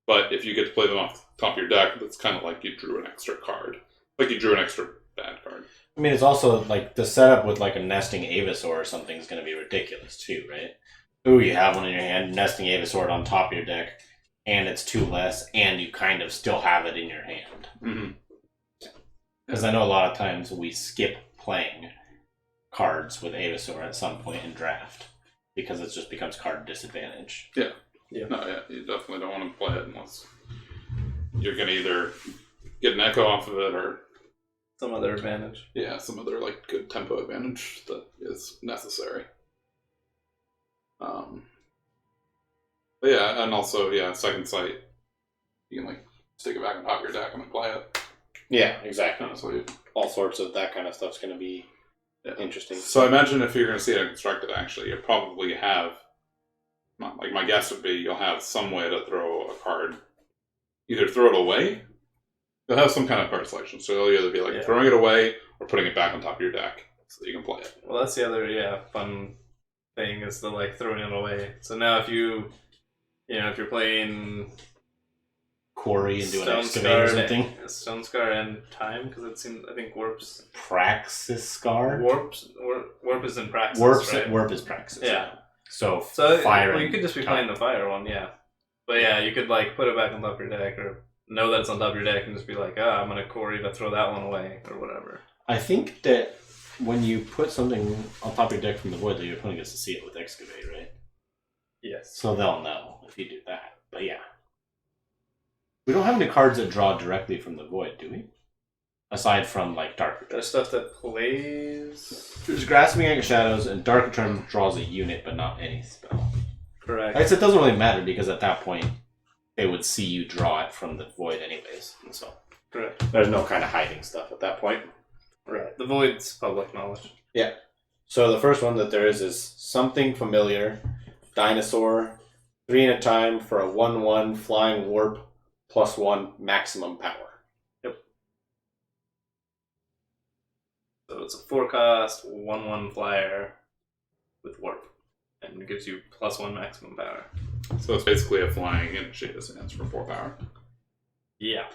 But if you get to play them off the top of your deck, that's kind of like you drew an extra card, like you drew an extra bad card. I mean, it's also like the setup with like a nesting Avasaur or something is going to be ridiculous too, right? Ooh, you have one in your hand, nesting Avasaur on top of your deck, and it's 2 less, and you kind of still have it in your hand. Mm-hmm. Because I know a lot of times we skip playing cards with Avasaur at some point in draft because it just becomes card disadvantage. No, yeah, you definitely don't want to play it unless you're going to either get an echo off of it or Some other advantage. some other like good tempo advantage that is necessary. But yeah, and also second sight, you can like stick it back on top of your deck and then play it. Yeah, exactly. So, you, All sorts of that kind of stuff's going to be interesting. so I imagine if you're going to see it constructed, actually, you probably have, like my guess would be, you'll have some way to throw a card. Either throw it away, you'll have some kind of card selection. So you'll either be like throwing it away or putting it back on top of your deck so that you can play it. Well, that's the other fun thing is the like throwing it away. So now if if you're playing Quarry and do an Stone excavate or Scar something. Stone Scar and Time, because it seems I think Warp's Praxis Scar? Warp is in Praxis, right? Warp is Praxis. Yeah. So Fire. fire. Well, you could just be playing the fire one, yeah. But yeah, you could like put it back on top of your deck, or know that it's on top of your deck, and just be like, I'm gonna Quarry to throw that one away, or whatever. I think that when you put something on top of your deck from the void, that your opponent gets to see it with excavate, right? Yes. So they'll know if you do that. But yeah. We don't have any cards that draw directly from the void, do we? Aside from like Dark Return. There's stuff that plays. There's Grasping Anger Shadows, and Dark Return draws a unit, but not any spell. Correct. I guess it doesn't really matter because at that point they would see you draw it from the void anyways. So Correct. There's no kind of hiding stuff at that point. Right. The void's public knowledge. Yeah. So the first one that there is Something Familiar, Dinosaur, 3 in a time for a 1/1 flying warp +1 maximum power. So it's a 4-cost 1/1 flyer with warp, and it gives you +1 maximum power. So it's basically a flying initiative stance for 4 power. Yeah.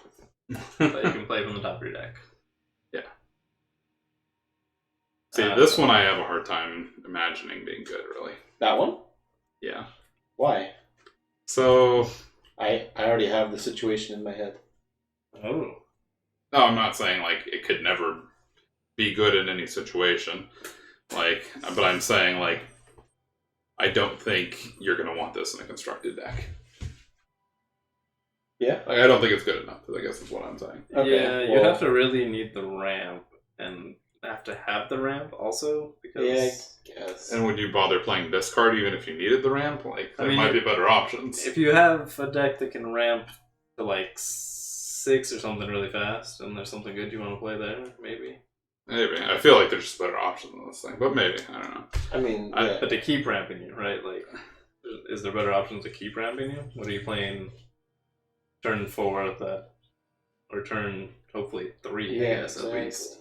That you can play from the top of your deck. See, this one I have a hard time imagining being good, really. That one? Yeah. Why? So, I already have the situation in my head. Oh. no, I'm not saying, like, it could never be good in any situation. Like, but I'm saying, like, I don't think you're going to want this in a constructed deck. Yeah? Like, I don't think it's good enough, I guess is what I'm saying. Okay, Yeah, you well- have to really need the ramp, and have to have the ramp also, because Yes. And would you bother playing this card even if you needed the ramp? Like, there I mean, might be better options. if you have a deck that can ramp to like 6 or something really fast, and there's something good you want to play there, maybe. Maybe. I feel like there's just better options than this thing, but maybe. I don't know. I mean, yeah. But to keep ramping you, right? Like, is there better options to keep ramping you? What are you playing? Turn 4 at that, or turn hopefully 3, I guess exactly. at least.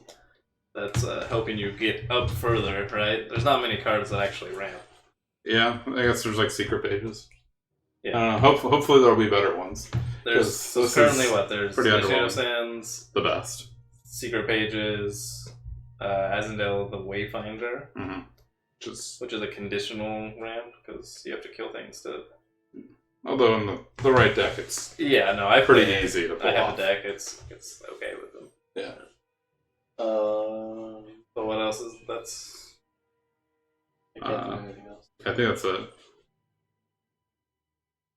That's helping you get up further, right? There's not many cards that actually ramp. Yeah, I guess there's like secret pages. Yeah. I don't know. Hopefully there'll be better ones. There's this currently is what? There's pretty Shadow underwhelming. Sands, The best. Secret Pages, Azendel the Wayfinder, Just which is a conditional ramp because you have to kill things to. although in the right deck, it's Yeah, no, I pretty play- easy to pull I have off. a deck. It's okay with them. Yeah. But what else is that's? I can't think of anything else. I think that's it.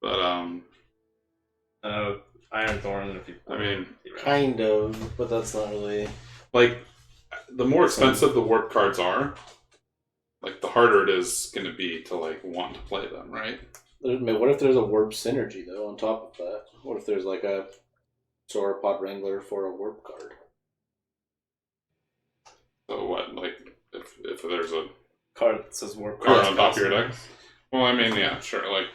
But Iron Thorn. If you, I mean, Kind of, but that's not really. like the more expensive the warp cards are, like the harder it is going to be to like want to play them, right? What if there's a warp synergy though on top of that? What if there's like a Sauropod Wrangler for a warp card? So what, like if there's a card that says Warp card Cards on top of your deck? Well, I mean, yeah, sure. Like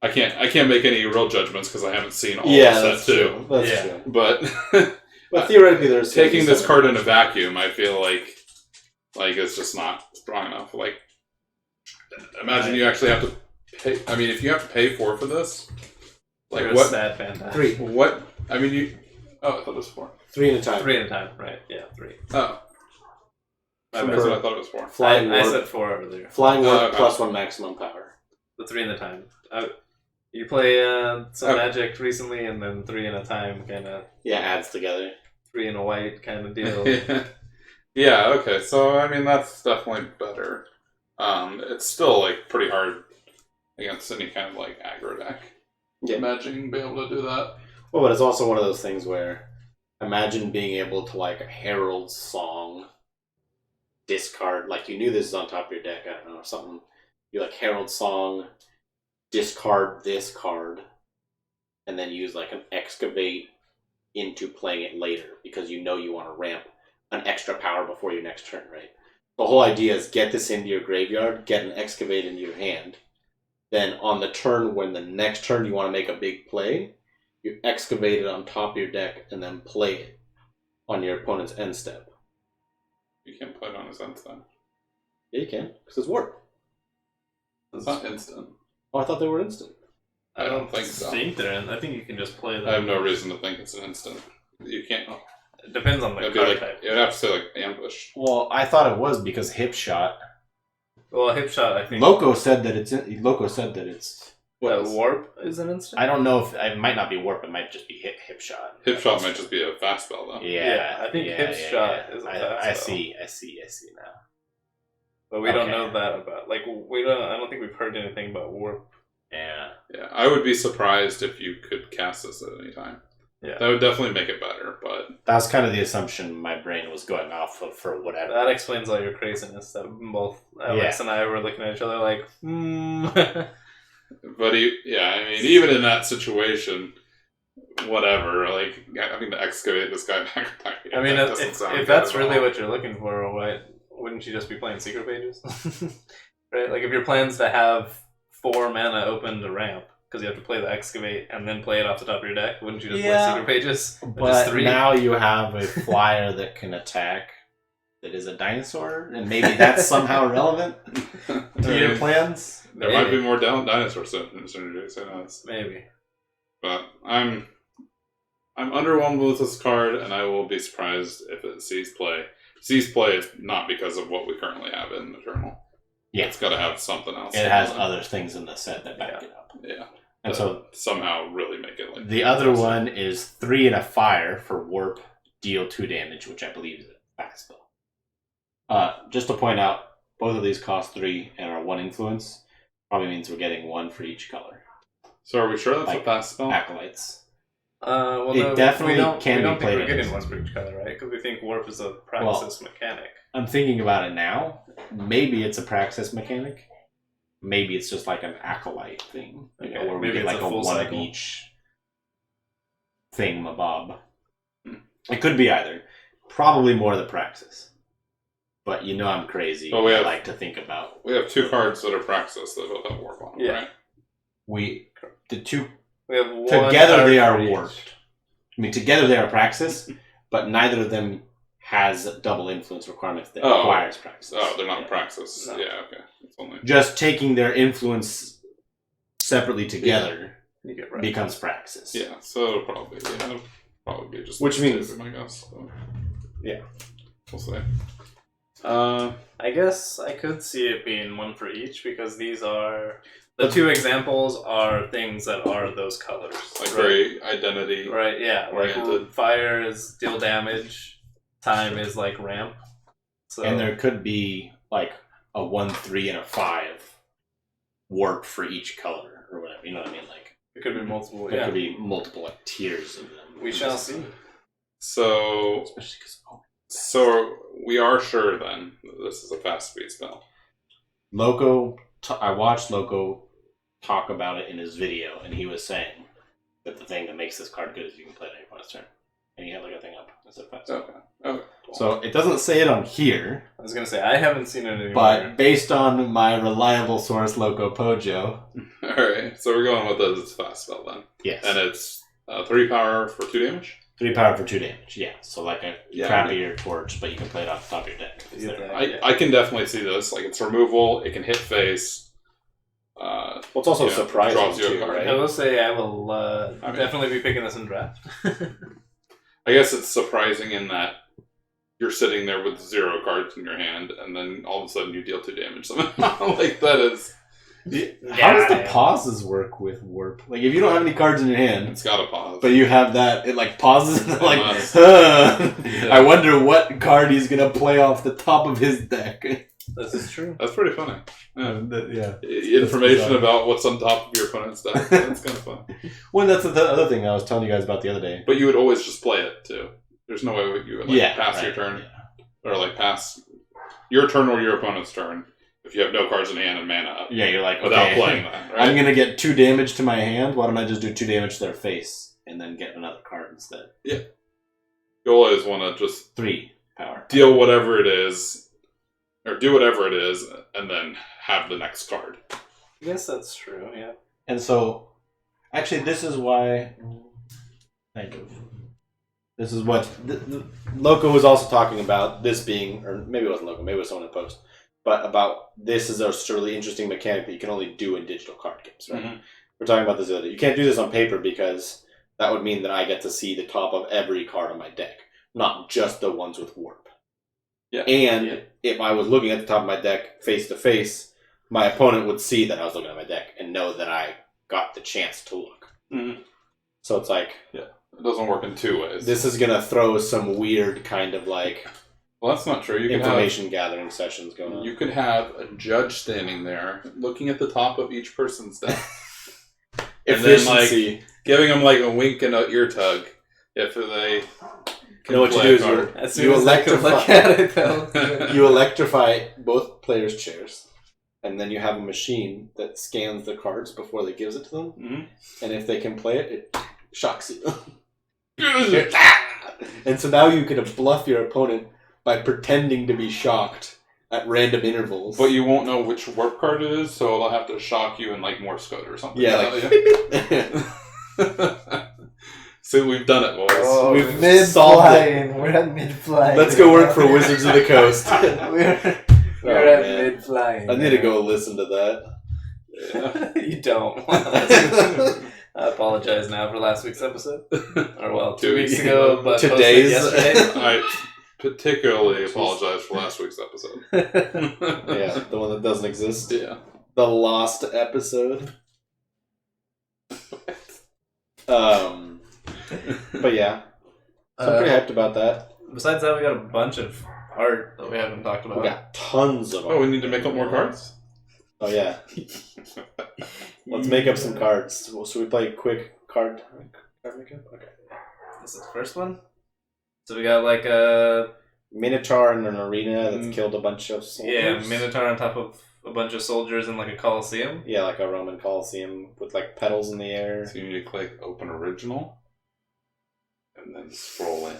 I can't make any real judgments because I haven't seen all Yeah, the that's set too. true. That's Yeah. true. But But theoretically, there's taking this some- card in a vacuum, I feel like it's just not strong enough. Like, imagine you actually have to pay. I mean, if you have to pay for this, like You're a what? sad fantastic. 3, What? I mean, you. Oh, I thought it was 4. 3 at a time. 3 at a time, right? Yeah, 3. Oh, My that's bad. what I thought it was 4. Flying I warp, said 4 earlier. flying warp okay. plus 1 maximum power. The 3 at a time. You play some Okay. Magic recently, and then 3 at a time, kind of Yeah, adds together. 3 in a white kind of deal. Yeah. Okay. So I mean, that's definitely better. It's still like pretty hard against any kind of like aggro deck. Yeah. Imagine being able to do that. Well, but it's also one of those things where imagine being able to like herald song, discard, like you knew this is on top of your deck, I don't know, or something. You like herald song, discard this card, and then use like an excavate into playing it later because you know you want to ramp an extra power before your next turn, right? The whole idea is get this into your graveyard, get an excavate into your hand. Then on the turn when the next turn you want to make a big play, you excavate it on top of your deck and then play it on your opponent's end step. You can't play it on his instant. Yeah, you can, because it's warp. It's not instant. Oh, I thought they were instant. I don't think so. they're in. I think you can just play them. I have no reason to think it's an instant. You can't. It depends on the It'd be card like type. you'd have to say like ambush. Well, I thought it was because hip shot. Well, hip shot, I think. Loco said that it's. What, warp is an instant? I don't know if it might not be warp. It might just be hip shot. Hip shot might just be a fast spell though. Yeah, I think hip shot is a fast I spell. see now. But we don't Okay. know that about. Like, I don't think we've heard anything about warp. Yeah. Yeah, I would be surprised if you could cast this at any time. Yeah. That would definitely make it better, but That's kind of the assumption my brain was going off of for whatever. That explains all your craziness. That both Alex and I were looking at each other like, but I mean, even in that situation, whatever. Like, I mean, to excavate this guy back. I mean, that doesn't sound if good that's at really all. what you're looking for, why wouldn't you just be playing Secret Pages? Right? Like, if your plan's to have 4 mana open to ramp, because you have to play the excavate and then play it off the top of your deck, wouldn't you just play Secret Pages? Just But 3? now you have a flyer that can attack that is a dinosaur, and maybe that's somehow relevant to your plans. There might be more dinosaur synergies. Who knows? Maybe. But I'm underwhelmed with this card, and I will be surprised if it sees play. Sees play is not because of what we currently have in Eternal. Yeah. It's got to have something else. It has other things in the set that back it up. Yeah. And so somehow really make it like the other one is 3 and a fire for warp, deal 2 damage, which I believe is a fast spell. Just to point out, both of these cost 3 and are 1 influence. Probably means we're getting 1 for each color. So are we sure that's Like a fast spell? Acolytes. Well, It no, definitely we don't, can we be don't played think we're in getting this. one for each color, right? Because we think warp is a praxis mechanic. I'm thinking about it now. Maybe it's a praxis mechanic. Maybe it's just like an acolyte thing, Okay, where we maybe get it's like a a full 1 of cycle. each. thingamabob. It could be either. Probably more the Praxis. But you know I'm crazy. But we I have- like to think about. We have 2 cards that are Praxis that both have warp on them, Yeah. right? The two We have one together card they for are each. warped. I mean, together they are Praxis, but neither of them has double influence requirements that Oh. requires Praxis. Oh, they're not Yeah. Praxis. No. Yeah, okay. It's only... Just taking their influence separately together You get right. becomes Praxis. Yeah, so it'll probably be just Which these means- two, I guess. So. Yeah. We'll see. I guess I could see it being one for each because these are the 2 examples are things that are those colors. Like right? very identity. Right, yeah. Like oriented. fire is deal damage, time is like ramp. So And there could be like a 1, 3, and a 5 warp for each color or whatever. You know what I mean? Like it could be multiple. there Yeah, could be multiple like tiers of them. we shall see. So Especially because we are sure then that this is a fast speed spell. I watched Loco talk about it in his video, and he was saying that the thing that makes this card good is you can play it on your opponent's turn. And he had like a thing up. That's a fast. Okay. Okay. Cool. So it doesn't say it on here, I was gonna say I haven't seen it anywhere. but based on my reliable source, Loco Pojo, Alright, so we're going with this as a fast spell then. yes, And it's 3 power for 2 damage? 3 power for 2 damage. Yeah, so like a Yeah, crappier torch, but you can play it off the top of your deck. You get that. I can definitely see this. Like, it's removal, it can hit face. Well, it's also Yeah, surprising draws you a too, card. right? I will say I will I mean- definitely be picking this in draft. I guess it's surprising in that you're sitting there with 0 cards in your hand, and then all of a sudden you deal 2 damage somehow. Like, that is... How does the Yeah. pauses work with warp? Like if you don't have any cards in your hand, It's got a pause. but you have that, it like pauses and like, must. huh. I wonder what card he's gonna play off the top of his deck. This is true. That's pretty funny. Yeah. Yeah. Information bizarre. about what's on top of your opponent's deck. That's kind of fun. Well, that's the other thing I was telling you guys about the other day. But you would always just play it, too. There's no way you would pass your right, turn. yeah. Or, pass your turn or your opponent's turn if you have no cards in hand and mana up. Yeah, you're like, Without okay, playing that, right? I'm gonna get 2 damage to my hand. Why don't I just do 2 damage to their face and then get another card instead? You always want to just 3 power. deal whatever it is, or do whatever it is, and then have the next card. I guess that's true. Yeah. And so, actually, this is why. Kind of. This is what Loco was also talking about. This being, or maybe it wasn't Loco, maybe it was someone in post, but about this is a really interesting mechanic that you can only do in digital card games, right? Mhm. We're talking about this the other day. You can't do this on paper because that would mean that I get to see the top of every card on my deck, not just the ones with warp. Yeah. And Yeah. if I was looking at the top of my deck face to face, my opponent would see that I was looking at my deck and know that I got the chance to look. Mhm. So it's like, It doesn't work in 2 ways. this is going to throw some weird kind of like Well, that's not true. You can information gathering sessions going on. You could have a judge standing there looking at the top of each person's deck, and then, Efficiency. giving them a wink and a ear tug if they can know what you play do a is card. As You soon as I can look electrify- at it, though. You electrify both players' chairs, and then you have a machine that scans the cards before they gives it to them. Mhm. And if they can play it, it shocks you. Mm-hmm. And so now you can bluff your opponent by pretending to be shocked at random intervals. But you won't know which warp card it is, so it'll have to shock you in Morse code or something. yeah, like beep, beep. See, we've done it, boys. Oh, We've mid solved flying. We're at mid flying. Let's go work for Wizards of the Coast. we're Oh, at man. mid flying. I need to go listen to that. Yeah. You don't. I apologize now for last week's episode. Or, well, 2 weeks ago, but Today's- posted yesterday. I particularly apologize for last week's episode. Yeah, the one that doesn't exist. Yeah. The lost episode. But yeah, so I'm pretty hyped about that. Besides that, we got a bunch of art that we haven't talked about. We got tons of. Oh, we need to make up more cards? Oh yeah. Let's make up some cards. Well, should we play a quick card makeup? Okay. This is the first one. So we got like a Minotaur in an arena that's killed a bunch of soldiers. Minotaur on top of a bunch of soldiers in like a coliseum. Yeah, like a Roman Colosseum with like petals in the air. So you need to click open original. and then scroll in.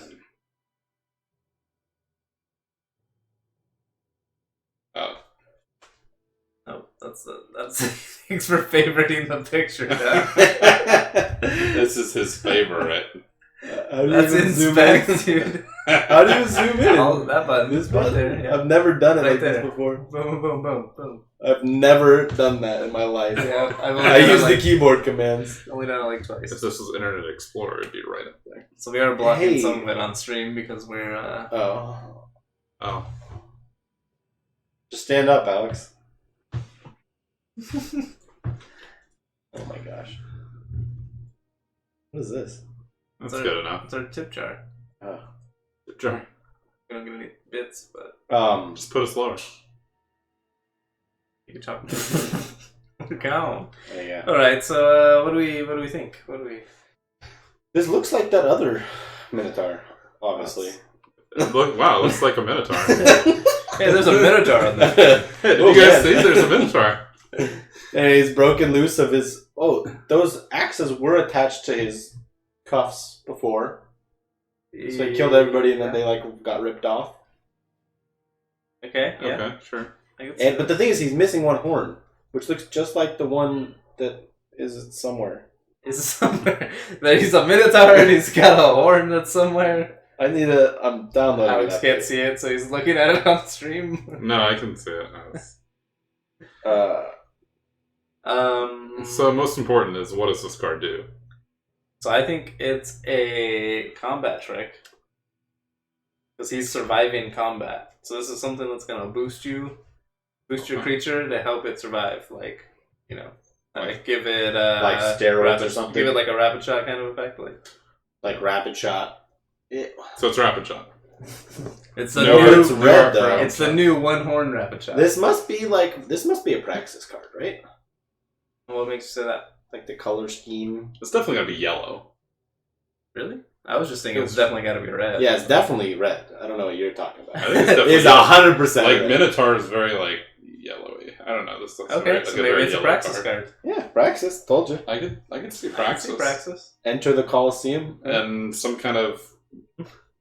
Oh, Oh, that's thanks for favoriting the picture. Doug. this is his favorite. How do you That's even zoom inspect, in? dude. How do you zoom in? Oh, that button. This right button? there. Yeah. I've never done it Right like there. this before. Boom, boom, boom, boom. I've never done that in my life. Yeah, I've only I done it use like, the keyboard commands. only done it like twice. If this was Internet Explorer, it'd be right up there. So we are blocking Hey. some of it on stream because we're Oh. Oh, Just stand up, Alex. Oh my gosh. What is this? that's Sorry. good enough. it's our tip jar. Oh. Sure. We don't get any bits, but Just put us lower. you can talk. Go. Yeah. All right. So what do we think? What do we? This looks like that other Minotaur, obviously. Wow, it looks like a Minotaur. Hey, there's a Minotaur on there. Hey, did Oh, you guys man. see there's a Minotaur? And he's broken loose of his. Oh, those axes were attached to his cuffs before. So he killed everybody and then they like got ripped off. Okay. Yeah. Okay, sure. I can see And, but the thing is, he's missing one horn, which looks just like the one that is somewhere. Is somewhere that he's a Minotaur and he's got a horn that's somewhere. I'm downloading Alex that can't bit. see it, so he's looking at it on stream. No, I can see it. No, it's- So So most important is, what does this card do? I think it's a combat trick because he's surviving combat. So this is something that's gonna boost your creature to help it survive. Like, you know, like give it Like steroids rapid, or something? Give it like a rapid shot kind of effect. like rapid shot. So it's Rapid Shot. It's the No, new. it's red, though. It's the new one horn rapid shot. This must be a Praxis card, right? What makes you say that? Like the color scheme. It's definitely gonna be yellow. Really? I was just thinking it's definitely got to be red. Yeah, it's definitely red. I don't know what you're talking about. I think it's definitely It's yellow. 100% Like red. Minotaur is very like yellowy. I don't know. This looks Okay, very, like so a maybe very it's a yellow Praxis card. card. Yeah, Praxis. Told you. I could see I Praxis. see Praxis. Enter the Colosseum. And some kind of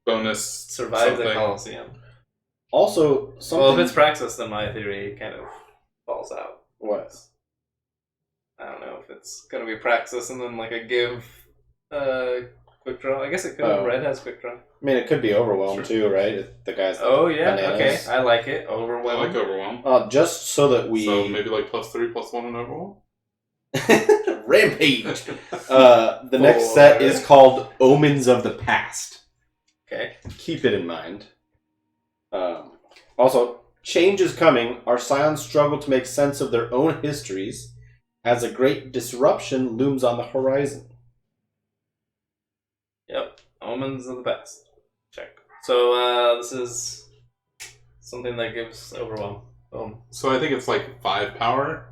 bonus Survive the something. Colosseum. Also, something. Well, if it's Praxis, then my theory kind of falls out. What? I don't know if it's gonna be Praxis and then like a give quick draw. I guess it could. Oh. Red has quick draw. I mean, it could be Overwhelm Sure. too, right? If the guy's. Oh yeah, bananas. okay. I like it. I Overwhelm. like Overwhelm. Just so that we. So maybe like +3/+1 in Overwhelm? Rampage. The next set is called Omens of the Past. Okay. Keep it in mind. Also, change is coming. Our scions struggle to make sense of their own histories as a great disruption looms on the horizon. Yep. Omens of the best. Check. So this is something that gives overwhelm. Boom. So I think it's like 5 power.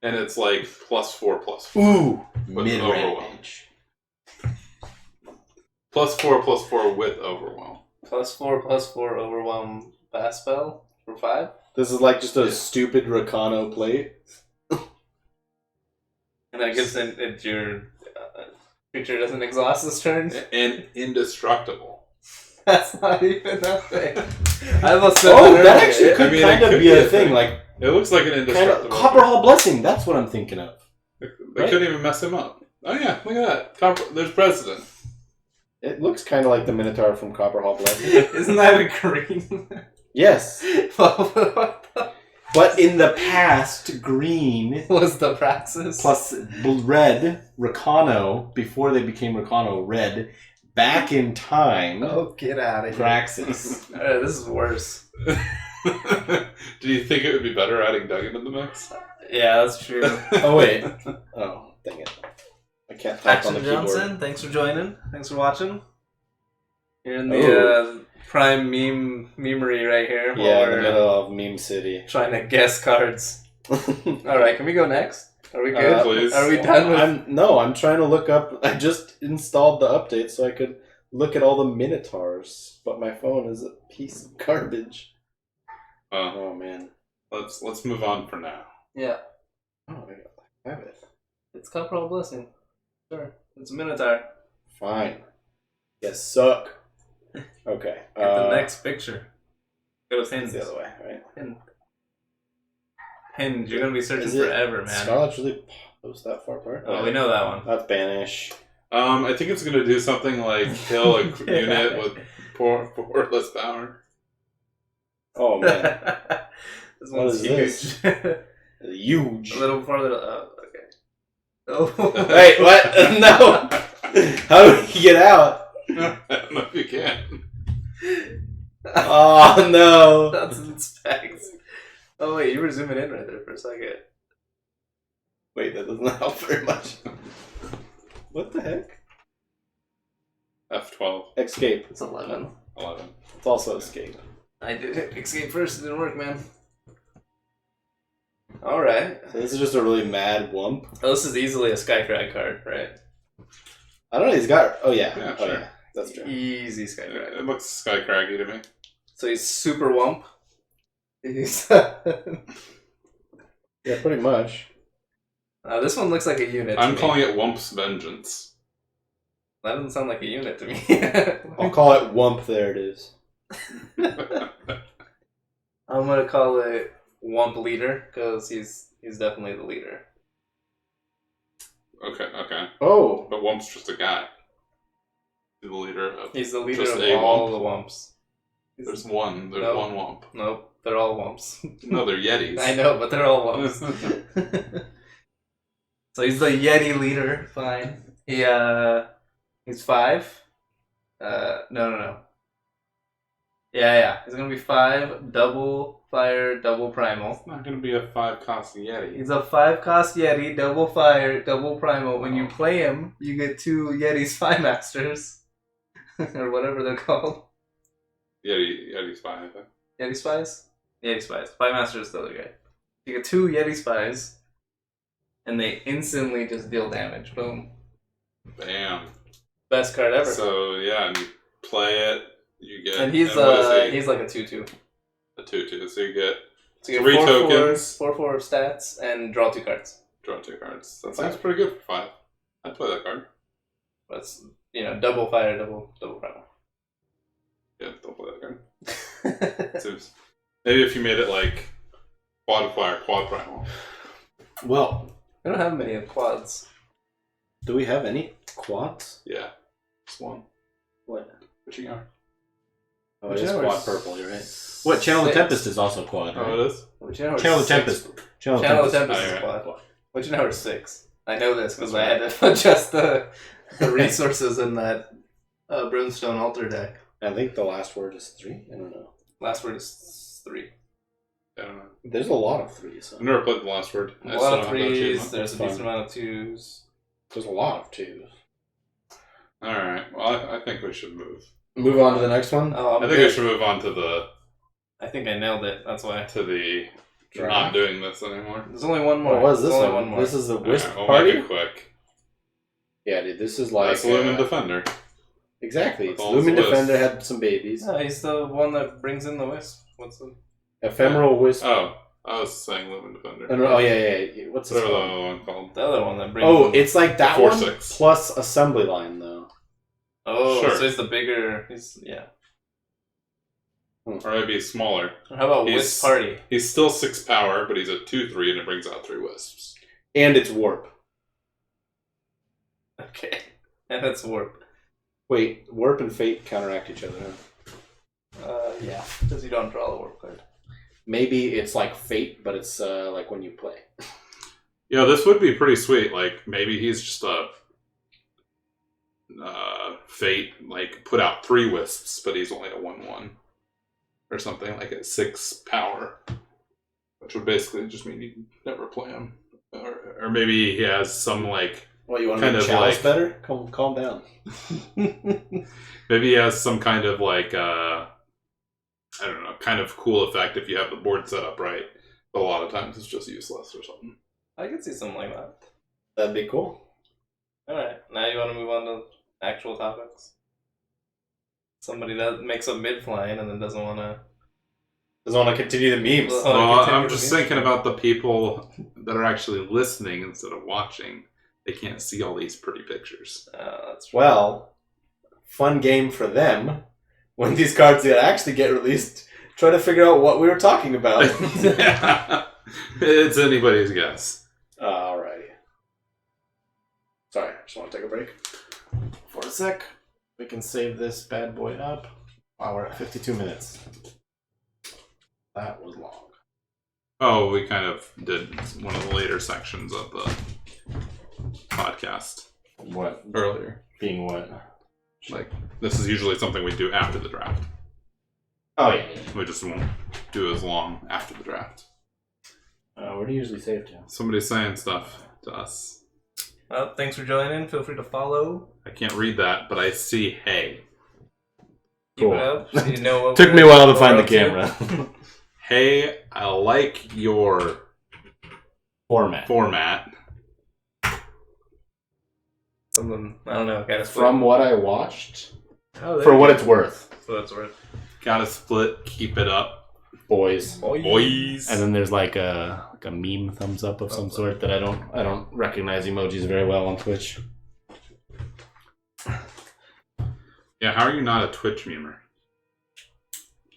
And it's like +4/+4. Ooh, With mid-range. +4/+4 with Overwhelm. +4/+4 overwhelm fast spell for 5. This is like just a Yeah. stupid Rakano plate. And that gives it your creature doesn't exhaust this turn. And indestructible. That's not even a thing. I almost said Oh, that that earlier. actually could I mean, kind it of could be be a a thing. thing. Like, It looks like an kind of indestructible. Copper Hall Blessing. That's what I'm thinking of. They right? couldn't even mess him up. Oh yeah, look at that. There's President. It looks kind of like the Minotaur from Copper Hall Blessing. Isn't that a green? Yes. What But in the past, green was the Praxis? plus red, Rakano, before they became Rakano, red, back in time, Oh, get out of here. Praxis. This is worse. Do you think it would be better adding Doug into the mix? Yeah, that's true. Oh, wait. Oh, dang it. I can't type on Action the keyboard. Johnson, thanks for joining. Thanks for watching. You're in the prime memery right here. Yeah, in while the we're middle of Meme City. trying to guess cards. Alright, can we go next? Are we good? Please. Are we done with... I'm trying to look up. I just installed the update so I could look at all the Minotaurs, but my phone is a piece of garbage. Oh, man. Let's move on for now. Yeah, Oh, I have it. it's Copper Blessing. Sure. It's a Minotaur. Fine. Yes, suck. Okay. Get the next picture. Go to It's pins. the other way, right? Pins. You're gonna be searching Is it forever, man. Scarlet's really post that far apart? Oh, we know that one. That's Banish. I think it's going to do something like kill a unit with four less power. Oh man, This What one's is huge. huge. A little farther. Okay. Oh. Wait, what? No. How do we get out? I don't know if you can. Oh no. That's in specs. Oh wait, you were zooming in right there for a second. Wait, that doesn't help very much. What the heck? F12, Escape. It's 11. 11. It's also escape. I did hit escape first. It didn't work, man. All right. So this is just a really mad wump. Oh, this is easily a Skycrag card, right? I don't know. He's got. Oh yeah. Yeah, Oh sure. yeah. That's true. Easy Skycrag. It looks sky craggy to me. So he's super wump. He's Yeah, pretty much. this one looks like a unit. I'm to calling me. it Wump's Vengeance. That doesn't sound like a unit to me. I'll call it wump. There it is. I'm gonna call it Wump Leader because he's definitely the leader. Okay. Oh. But Wump's just a guy. He's the leader of... He's the leader Just of a all Wump. the Wumps. There's one. There's No. one Wump. Nope, they're all Wumps. No, they're Yetis. I know, but they're all Wumps. So he's the Yeti leader. Fine. He's 5. No. Yeah. He's gonna be 5 double fire, double primal. It's not going to be a 5-cost Yeti. He's a 5-cost Yeti, double fire, double primal. When you play him, you get 2 Yeti Spy Masters. Or whatever they're called. Yeti's 5, I think. Yeti Spies? Yeti Spies. Spy Master is the other guy. You get 2 Yeti Spies, and they instantly just deal damage. Boom. Bam. Best card ever. So, yeah, and you play it, you get... and he's what is he? he's like a 2/2. A 2/2, so you get So you 3 get 4/4 tokens. 4/4 of stats, and draw 2 cards. Draw 2 cards. That 5. seems pretty good for 5. I'd play that card. That's, double fire, double primal. Yeah, don't play that card. Seems... Maybe if you made it like quad fire, quad primal. Well, We don't have many quads. do we have any quads? Yeah. Just one. What? Fishing hour. Oh, Which it is hour quad is purple. You're right. What? Channel of the 6. Tempest is also quad, right? Oh, it is? Channel of the Tempest. Channel of Channel of Tempest. Tempest is Alright. quad. Which number is 6? I know this because That's I had to adjust the resources in that Brimstone Altar deck. I think the last word is 3. I don't know. Last word is 3. I don't know. There's a lot of 3s. So. I've never played the last word. A I lot still of don't have that 3s, achievement. there's a Fun. decent amount of 2s. There's a lot of 2s. Alright, well, I think we should move. Move on to the next one. Oh, I think we should move on to the I think I nailed it, that's why. We're not doing this anymore. There's only one more. What was this There's only one? one more. This is the Wisp Alright, we'll Party? make it quick. Yeah, dude, this is like... That's Lumen Defender. Exactly. With It's all Lumen the wisp. Defender had some babies. No, he's the one that brings in the wisp. What's the... Ephemeral Wisp. Oh, I was saying Lumen Defender. Oh, yeah. What's this Whatever the one? other one called. The other one that brings Oh, in... it's like that 4/6. one plus Assembly Line, though. Oh, Sure. so he's the bigger... Yeah. Or maybe smaller. Or how about He's- Wisp Party? He's still 6 power, but he's a 2/3 and it brings out 3 wisps. And it's Warp. Okay. And that's Warp. Wait, Warp and Fate counteract each other, huh? Yeah. Because you don't draw the Warp card. Maybe it's like Fate, but it's like when you play. Yeah, this would be pretty sweet. Like, maybe he's just a Fate, like, put out 3 wisps, but he's only a 1/1. Or something, like at 6 power. Which would basically just mean you can never play him. Or maybe he has some, like... What, you want to Kind make of Chalice like- better? Calm down. Maybe he has some kind of, like, I don't know, kind of cool effect if you have the board set up right. But a lot of times it's just useless or something. I could see something like that. That'd be cool. Alright, now you want to move on to actual topics? Somebody that makes a mid-flying and then doesn't want to... Doesn't want to continue the memes. Well, Well, continue I'm with just me. thinking about the people that are actually listening instead of watching. They can't see all these pretty pictures. That's true. Well, fun game for them when these cards actually get released. Try to figure out what we were talking about. Yeah. It's anybody's guess. Alrighty. Sorry, I just want to take a break. For a sec, we can save this bad boy up. Wow, we're at 52 minutes. That was long. Oh, we kind of did one of the later sections of the podcast What? earlier. Being what? Like, this is usually something we do after the draft. Oh, yeah. We just won't do as long after the draft. Where do you usually save to? Somebody's saying stuff to us. Well, thanks for joining. Feel free to follow. I can't read that, but I see hey. Keep Cool. it up. So you know what Took me a we're- while to what find we're the up to. camera. Hey, I like your Format. format. Something, I don't know. Got From what I watched, oh, for what it's worth, what it's worth. Gotta split, keep it up, boys. boys. And then there's like a meme thumbs up of some sort that I don't recognize emojis very well on Twitch. Yeah, how are you not a Twitch memer?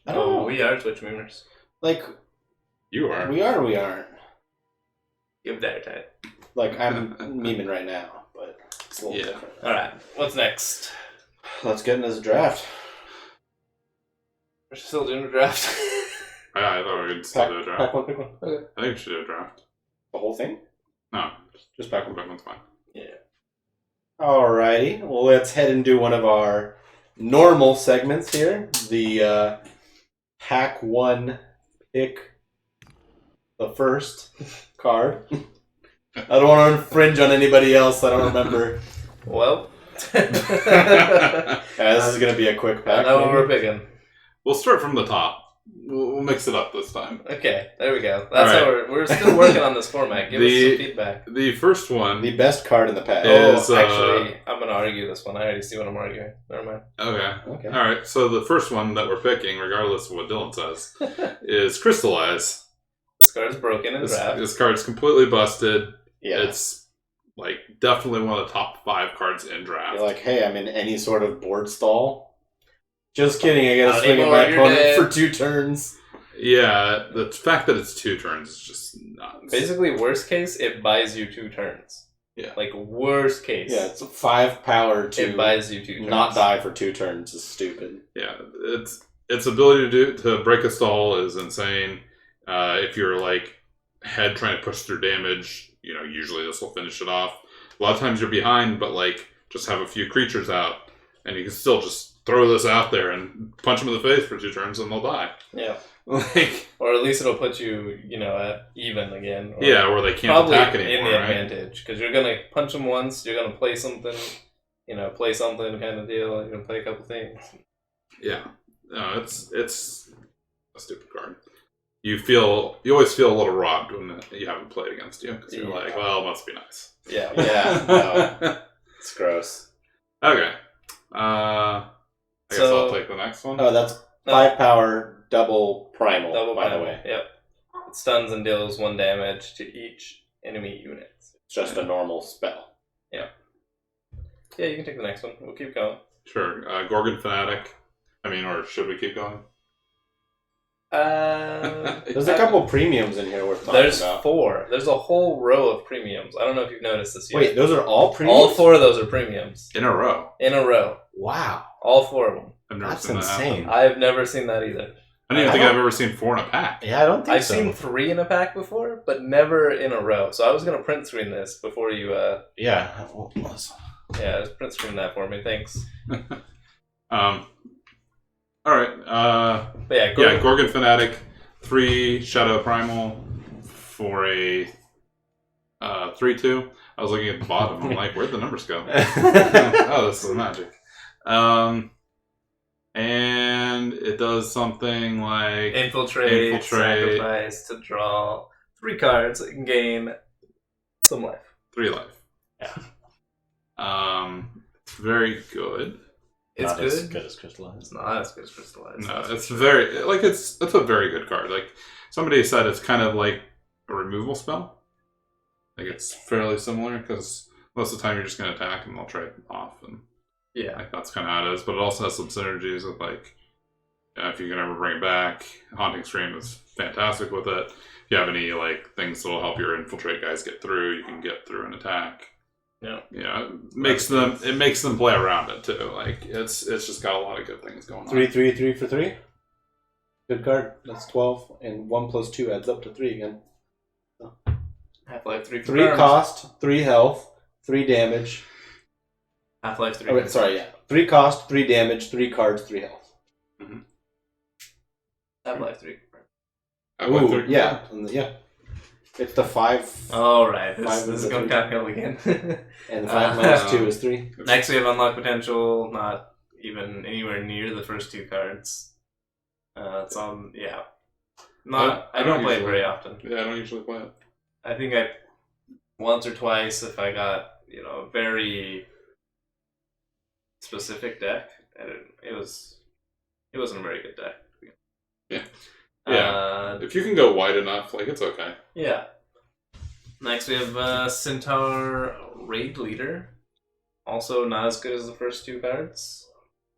I don't know. We are Twitch memers. Like You are. we are or we aren't. Give that a time. Like, I'm memeing right now, but it's a little Yeah. different. Alright, what's next? Let's get into the draft. We're still doing a draft. I thought we could still do a Pack draft. one, pick one. Okay. I think we should do a draft. The whole thing? No, Just pack one. that one's fine. Alrighty, well, let's head and do one of our normal segments here. The pack one pick the first card. I don't want to infringe on anybody else. I don't remember. Well, Yeah, this is going to be a quick I pack. know what maybe. we're picking. We'll start from the top. We'll mix it up this time. Okay, there we go. That's All how right. we're still working on this format. Give us The- some feedback. The first one. The best card in the pack. Is, Actually, I'm going to argue this one. I already see what I'm arguing. Never mind. Okay. Okay. All right. So the first one that we're picking, regardless of what Dylan says, is Crystallize. This card's broken in This, draft. this card's completely busted. Yeah. It's like definitely one of the top 5 cards in draft. You're like, hey, I'm in any sort of board stall. Just kidding, I gotta Not swing at anymore, my you're opponent dead. for 2 turns. Yeah, the fact that it's 2 turns is just nuts. Basically, worst case, it buys you 2 turns. Yeah. Like, worst case. Yeah, it's 5 power it to buys you 2 turns. not die for 2 turns is stupid. Yeah, its ability to break a stall is insane. If you're like head trying to push through damage, usually this will finish it off. A lot of times you're behind, but like just have a few creatures out, and you can still just throw this out there and punch them in the face for 2 turns, and they'll die. Yeah. Like, Or at least it'll put you, at even again. Or yeah, or they can't probably attack in anymore. the Right? advantage. Because you're going to punch them once, you're going to play something, kind of deal. You're going to play a couple things. Yeah, no, it's a stupid card. You always feel a little robbed when you haven't played against you because you're Yeah. like, well, it must be nice. Yeah. Yeah, no, it's gross. Okay. I guess So- I'll take the next one. Oh, that's 5 power, double primal, Double by primal. the way. Yep. It stuns and deals 1 damage to each enemy unit. It's just a normal spell. Yeah, you can take the next one. We'll keep going. Sure. Gorgon Fanatic. Or should we keep going? There's a couple premiums in here worth talking There's about. 4. There's a whole row of premiums. I don't know if you've noticed this yet. Wait, those are all premiums? All 4 of those are premiums In a row. in a row. Wow. All 4 of them. I've never That's seen that happen. insane. I've never seen that either. I don't even I think don't- I've ever seen 4 in a pack. Yeah, I don't think I've so. seen 3 in a pack before, but never in a row. So I was gonna print screen this before you. Yeah. Just print screen that for me. Thanks. All right. But yeah, go. Gorgon Fanatic, 3 Shadow Primal for a 3/2. I was looking at the bottom. I'm like, where'd the numbers go? Oh, this is magic. And it does something like Infiltrate, sacrifice to draw 3 cards and gain some life. 3 life. Yeah. It's very good. It's Not good. as good as Crystallized. It's not as good as Crystallized. No, that's for it's sure. very like it's a very good card. Like somebody said, it's kind of like a removal spell. Like it's fairly similar because most of the time you're just going to attack and they'll trade off, and Yeah. Like that's kind of how it is, but it also has some synergies with like if you can ever bring it back, Haunting Stream is fantastic with it. If you have any like things that'll help your infiltrate guys get through, you can get through and attack. Yeah. It makes them play around it too. Like it's just got a lot of good things going on. 3 for 3. Good card. That's 12, and 1 plus 2 adds up to 3 again. Half-Life 3 for 3 terms. cost, 3 health, 3 damage. Half-Life 3. Oh, wait, sorry, yeah. 3 cost, 3 damage, 3 cards, 3 health. Half-Life 3. Ooh, yeah. Yeah. It's the 5. Alright, Five this is is going the downhill again. And 5 minus 2 is 3. Next we have Unlock Potential, not even anywhere near the first 2 cards. It's on, yeah. I don't play it very often. Yeah, I don't usually play it. I think I once or twice if I got, a very specific deck. It wasn't a very good deck. Yeah. Yeah. If you can go wide enough, like it's okay. Yeah. Next we have Centaur Raid Leader. Also not as good as the first 2 cards.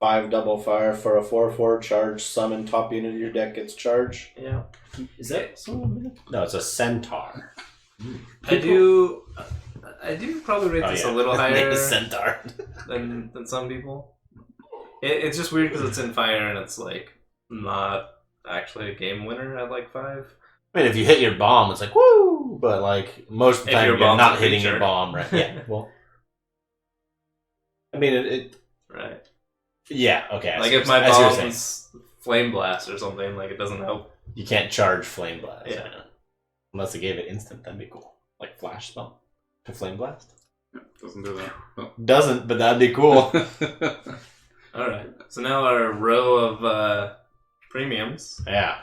5 double fire for a 4/4 charge. Summon top unit of your deck gets charge. Yeah. Is that so? No, it's a centaur. I do probably rate this a little His name higher is centaur. than some people. It's just weird because it's in fire and it's like not actually a game winner at like 5. I mean, if you hit your bomb, it's like woo, but like most of the If time your you're bomb's not a hitting creature. your bomb, right? Yeah. Well, I mean, it Right. yeah. Okay. Like if my as you were saying, bomb's Flame Blast or something, like it doesn't help. you can't charge flame blast. Yeah. Unless they gave it instant, that'd be cool. Like flash spell to flame blast. Doesn't do that. Oh. Doesn't, but that'd be cool. Alright. So now our row of premiums. Yeah.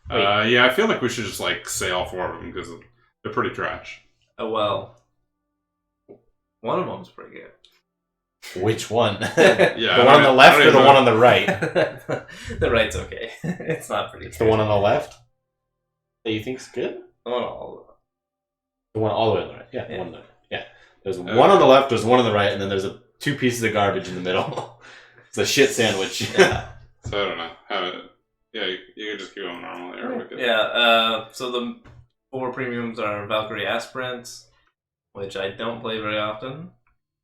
Yeah, I feel like we should just like say all 4 of them because they're pretty trash. Oh well. One of them's pretty good. Which one? Yeah, The one on the left or the one on the right? The right's okay. It's not pretty It's good. the one on the left that you think's good? The one all The one all the way on the right. Yeah, the Yeah. one on the right. Yeah. There's one on the left, there's one on the right, and then there's 2 pieces of garbage in the middle. It's a shit sandwich. Yeah. So I don't know. Yeah, you can just keep going normally. Or we could- Yeah, so the 4 premiums are Valkyrie Aspirant, which I don't play very often.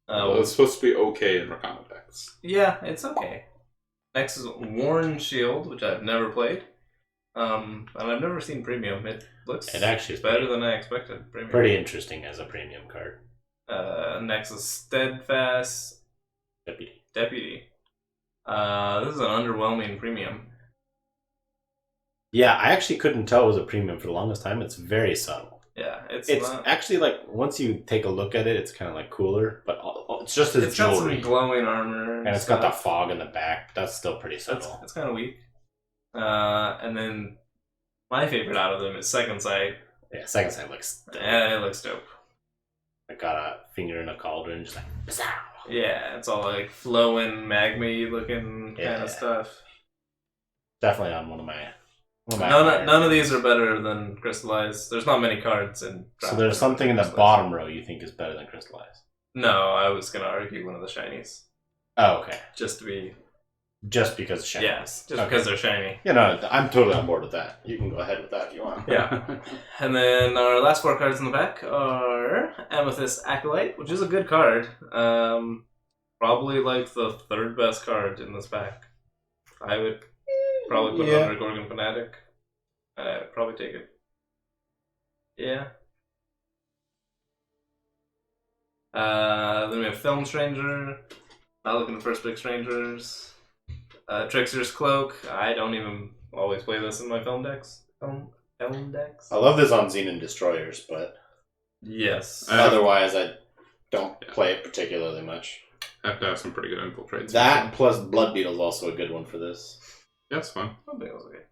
Well, it's supposed to be okay in Rakama decks. Yeah, it's okay. Next is Worn Shield, which I've never played. And I've never seen premium. It looks It actually is better than I expected. Premium. Pretty interesting as a premium card. Next is Steadfast Deputy. Deputy. This is an underwhelming premium. Yeah, I actually couldn't tell it was a premium for the longest time. It's very subtle. Yeah, it's not. Actually like once you take a look at it, it's kind of like cooler, but it's just as It's got jewelry, some glowing armor, and it's got the fog in the back. That's still pretty subtle. It's kind of weak. And then my favorite out of them is Second Sight. Yeah, second sight looks. Yeah, it looks dope. I got a finger in a cauldron, just like. Bizarre. Yeah, it's all like flowing, magma looking kind Yeah. of stuff. Definitely on one of my. None of these are better than Crystallize. There's not many cards in. So Draft there's something in the Crystallize. bottom row you think is better than Crystallize. No, I was gonna argue one of the shinies, Oh, okay. just to be. Just because shiny. Yes, just Okay. because they're shiny. Yeah, no, I'm totally on board with that. You can go ahead with that if you want. Yeah. And then our last 4 cards in the back are Amethyst Acolyte, which is a good card. Probably like the 3rd best card in this pack. I would probably put it under Gorgon Fanatic. I'd probably take it. Yeah. Then we have Film Stranger. Not looking at first pick strangers. Trickster's Cloak. I don't even always play this in my film decks. Film decks? I love this on Xenon Destroyers, but Yes. otherwise I don't play it particularly much. Have to have some pretty good infiltrates. That plus Blood Beetle is also a good one for this. Yeah, it's fun. I think it was okay.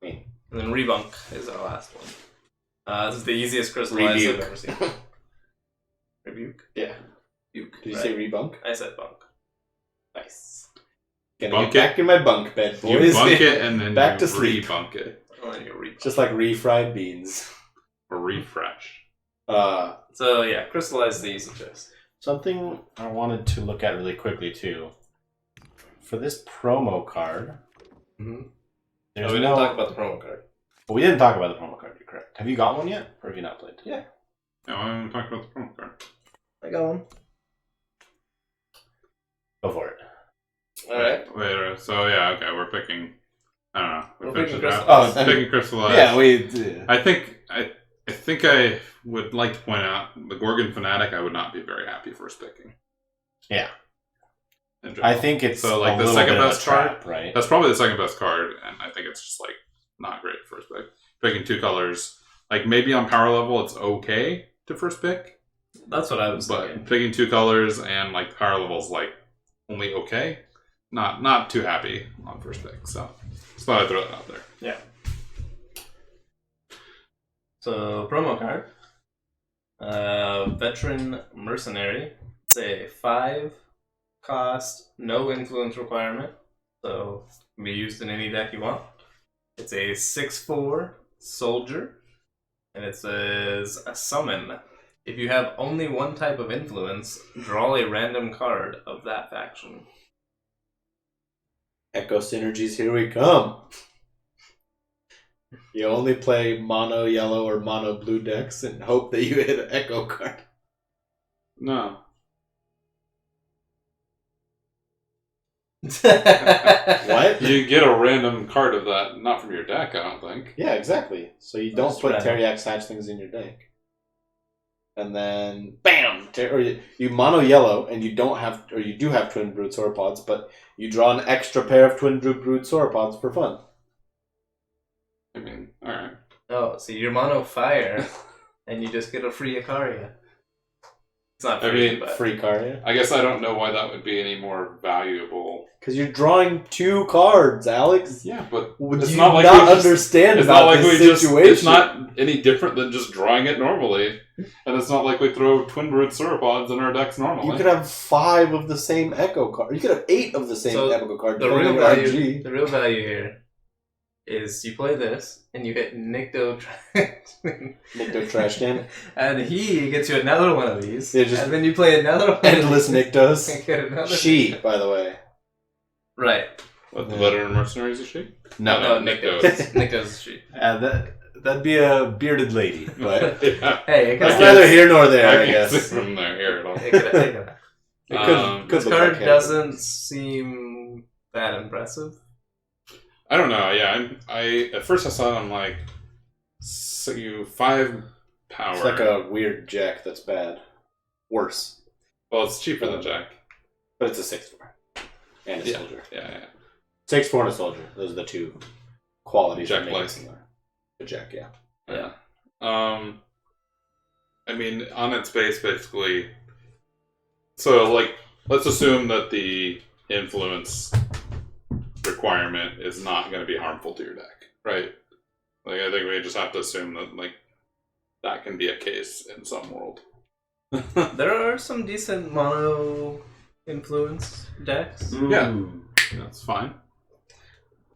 Hmm. And then Rebunk is our last one. This is the easiest crystallize I've ever seen. Rebuke? Yeah. Rebuke. Did you right. say rebunk? I said bunk. Nice. Gonna Bunk get back in my bunk bed, You boys. bunk it and then Back you to sleep. re-bunk it. Oh, and you rebunk. Just like refried beans. Or refresh. So yeah, crystallize is the easy choice. Something I wanted to look at really quickly too. For this promo card, Mm-hmm. there's we no. didn't talk about the promo card. But we didn't talk about the promo card. You're correct. Have you got one yet, or have you not played? Yeah, No, I haven't talked about the promo card. I got one. Go for it. All right. Wait, so yeah, okay, we're picking. I don't know. We're finished picking the draft. Crystal Eyes. Picking Crystal Eyes. Yeah, we. I think I would like to point out the Gorgon Fanatic. I would not be very happy first picking. Yeah. In general. I think it's so like a the little second bit of a best card. trap, right? That's probably the second best card, and I think it's just like not great first pick. Picking 2 colors, like maybe on power level, it's okay to first pick, That's what I was but thinking. picking 2 colors and like power level's like only okay. Not too happy on first pick, so just thought I'd throw that out there. Yeah. So promo card, veteran mercenary. It's a 5 cost, no influence requirement, so it can be used in any deck you want. It's a 6/4 soldier, and it says a summon. If you have only one type of influence, draw a random card of that faction. Echo synergies, here we come. You only play mono yellow or mono blue decks and hope that you hit an Echo card. No, What? you get a random card of that, not from your deck. I don't think. Yeah, exactly. So you don't That's put random. Teriak's hatchlings in your deck. And then, bam! Or you mono yellow, and you don't have, or you do have twin brood sauropods, but you draw an extra pair of twin brood sauropods for fun. I mean, all right. Oh, so you're mono fire, and you just get a free Ikaria. It's not I free, mean, but Free card. I guess I don't know why that would be any more valuable. Because you're drawing 2 cards, Alex. Yeah, but Would it's you not like not we just- understand it's not about like we this just. situation? It's not any different than just drawing it normally, and it's not like we throw twin brood sauropods in our decks normally. You could have 5 of the same Echo card. You could have 8 of the same So, Echo card. the depending real on value, RNG. the real value here is you play this and you hit Nikto, Nikto trash can. and he gets you another one of these, Yeah, just and then you play another one. Endless of these Niktos. and get another. She, by the way. Right? What, the Yeah. veteran mercenaries is she? No, No, Nikto. Nikto's. Nikto's she. that'd be a bearded lady. But Yeah. Hey, it I it's could, guess- neither here nor there, I I can't see guess. from there here at all. it could, It could this look card like doesn't seem that impressive. I don't know. Yeah, I at first I saw it. I'm like, so you 5 power. It's like a weird jack that's bad. Worse. Well, it's cheaper than Jack. But it's a 6/4. And a Yeah. soldier. Yeah. 6/4 and a soldier. Those are the 2 qualities. Jack that make likes. it. A jack, yeah. Yeah. I mean, on its base, basically. So, like, let's assume that the influence requirement is not going to be harmful to your deck, right? Like, I think we just have to assume that, like, that can be a case in some world. There are some decent mono influence decks. Yeah. Ooh. That's fine.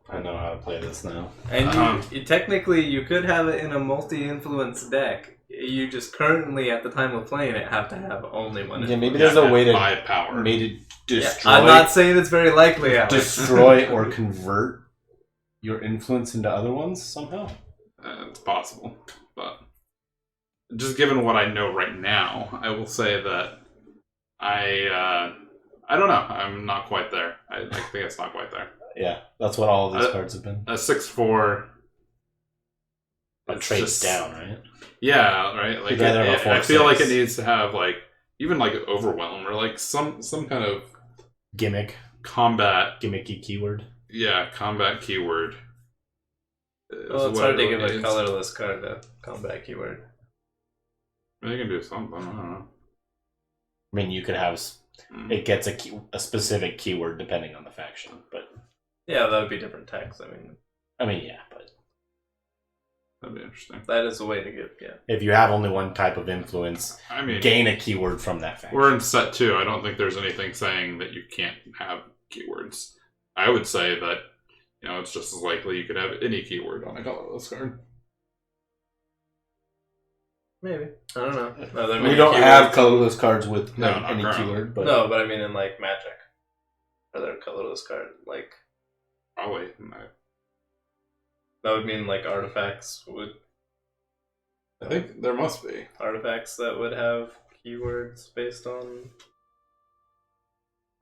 I know how to play this now. And technically, you could have it in a multi-influence deck. You just currently, at the time of playing it, have to have only one. Yeah, maybe influence. there's a way to 5 power. maybe Yeah, destroy, I'm not saying it's very likely, Alex. destroy or convert your influence into other ones somehow. It's possible, but just given what I know right now, I will say that I don't know. I'm not quite there. I think it's not quite there. Yeah, that's what all of these cards have been. A 6/4. A it's trade just- down, right? Yeah, right. Like You'd rather have a I feel 4/6. like it needs to have like even like overwhelm or like some kind of Gimmick, combat. gimmicky keyword. Yeah, combat keyword. is Well, it's what hard it to give really a needs. colorless card a combat keyword. They can do something. I don't know. I mean, you could have Mm. it gets a specific keyword depending on the faction, but Yeah, that would be different text. I mean, yeah, but That'd be interesting. That is a way to get, yeah. if you have only one type of influence, I mean, gain a keyword from that faction. we're in set 2. I don't think there's anything saying that you can't have keywords. I would say that, it's just as likely you could have any keyword on a colorless card. Maybe. I don't know. No, there are We many don't keywords. have colorless cards with No, like, not any currently. keyword, but No, but I mean in like Magic. Are there colorless cards? Like Probably. that would mean like artifacts I think there must be. artifacts that would have keywords based on.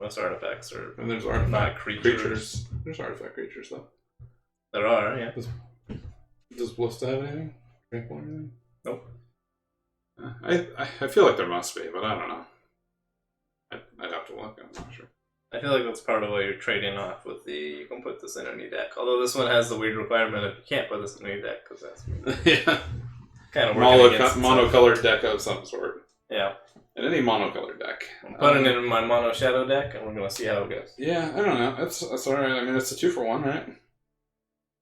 Most artifacts are And there's artifact not creatures. There's artifact creatures though. There are, yeah. Does Ballista have anything? Trample or anything? Nope. I feel like there must be, but I don't know. I'd have to look. I'm not sure. I feel like that's part of what you're trading off with the you can put this in any deck. Although this one has the weird requirement of you can't put this in any deck because that's Yeah. kind of working against itself. Monocolored deck of some sort. Yeah. And any monocolored deck. I'm putting it in my mono shadow deck and we're gonna see how it goes. Yeah, I don't know. That's alright. I mean, it's a 2-for-1, right?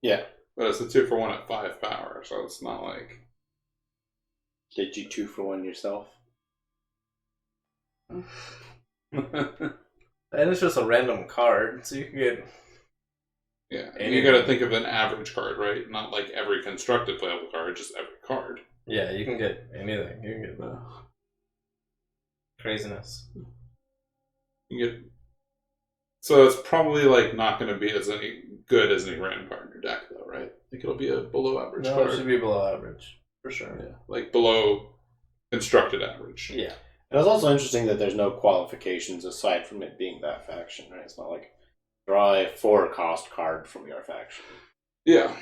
Yeah. But it's a 2-for-1 at 5 power, so it's not like. Did you 2-for-1 yourself? And it's just a random card, so you can get Yeah, and Anything. you got to think of an average card, right? Not like every constructed playable card, just every card. yeah, you can get anything. You can get the craziness. You get. So it's probably like not going to be as any good as any random card in your deck, though, right? I think it'll be a below average No, card. it should be below average for sure. Yeah, like below constructed average. Yeah. And it's also interesting that there's no qualifications aside from it being that faction, right? It's not like draw a 4-cost card from your faction. Yeah.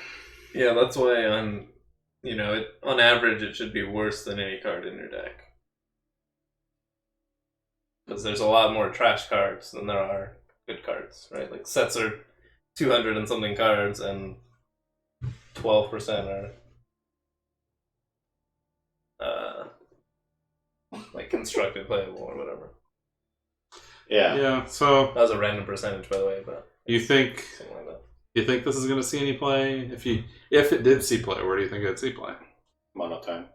Yeah, that's why on on average it should be worse than any card in your deck. Because there's a lot more trash cards than there are good cards, right? Like sets are 200 and something cards and 12% are like constructed playable or whatever. Yeah. Yeah. So That was a random percentage, by the way, but you think something like that. this is going to see any play? If it did see play, where do you think it'd see play? Mono time.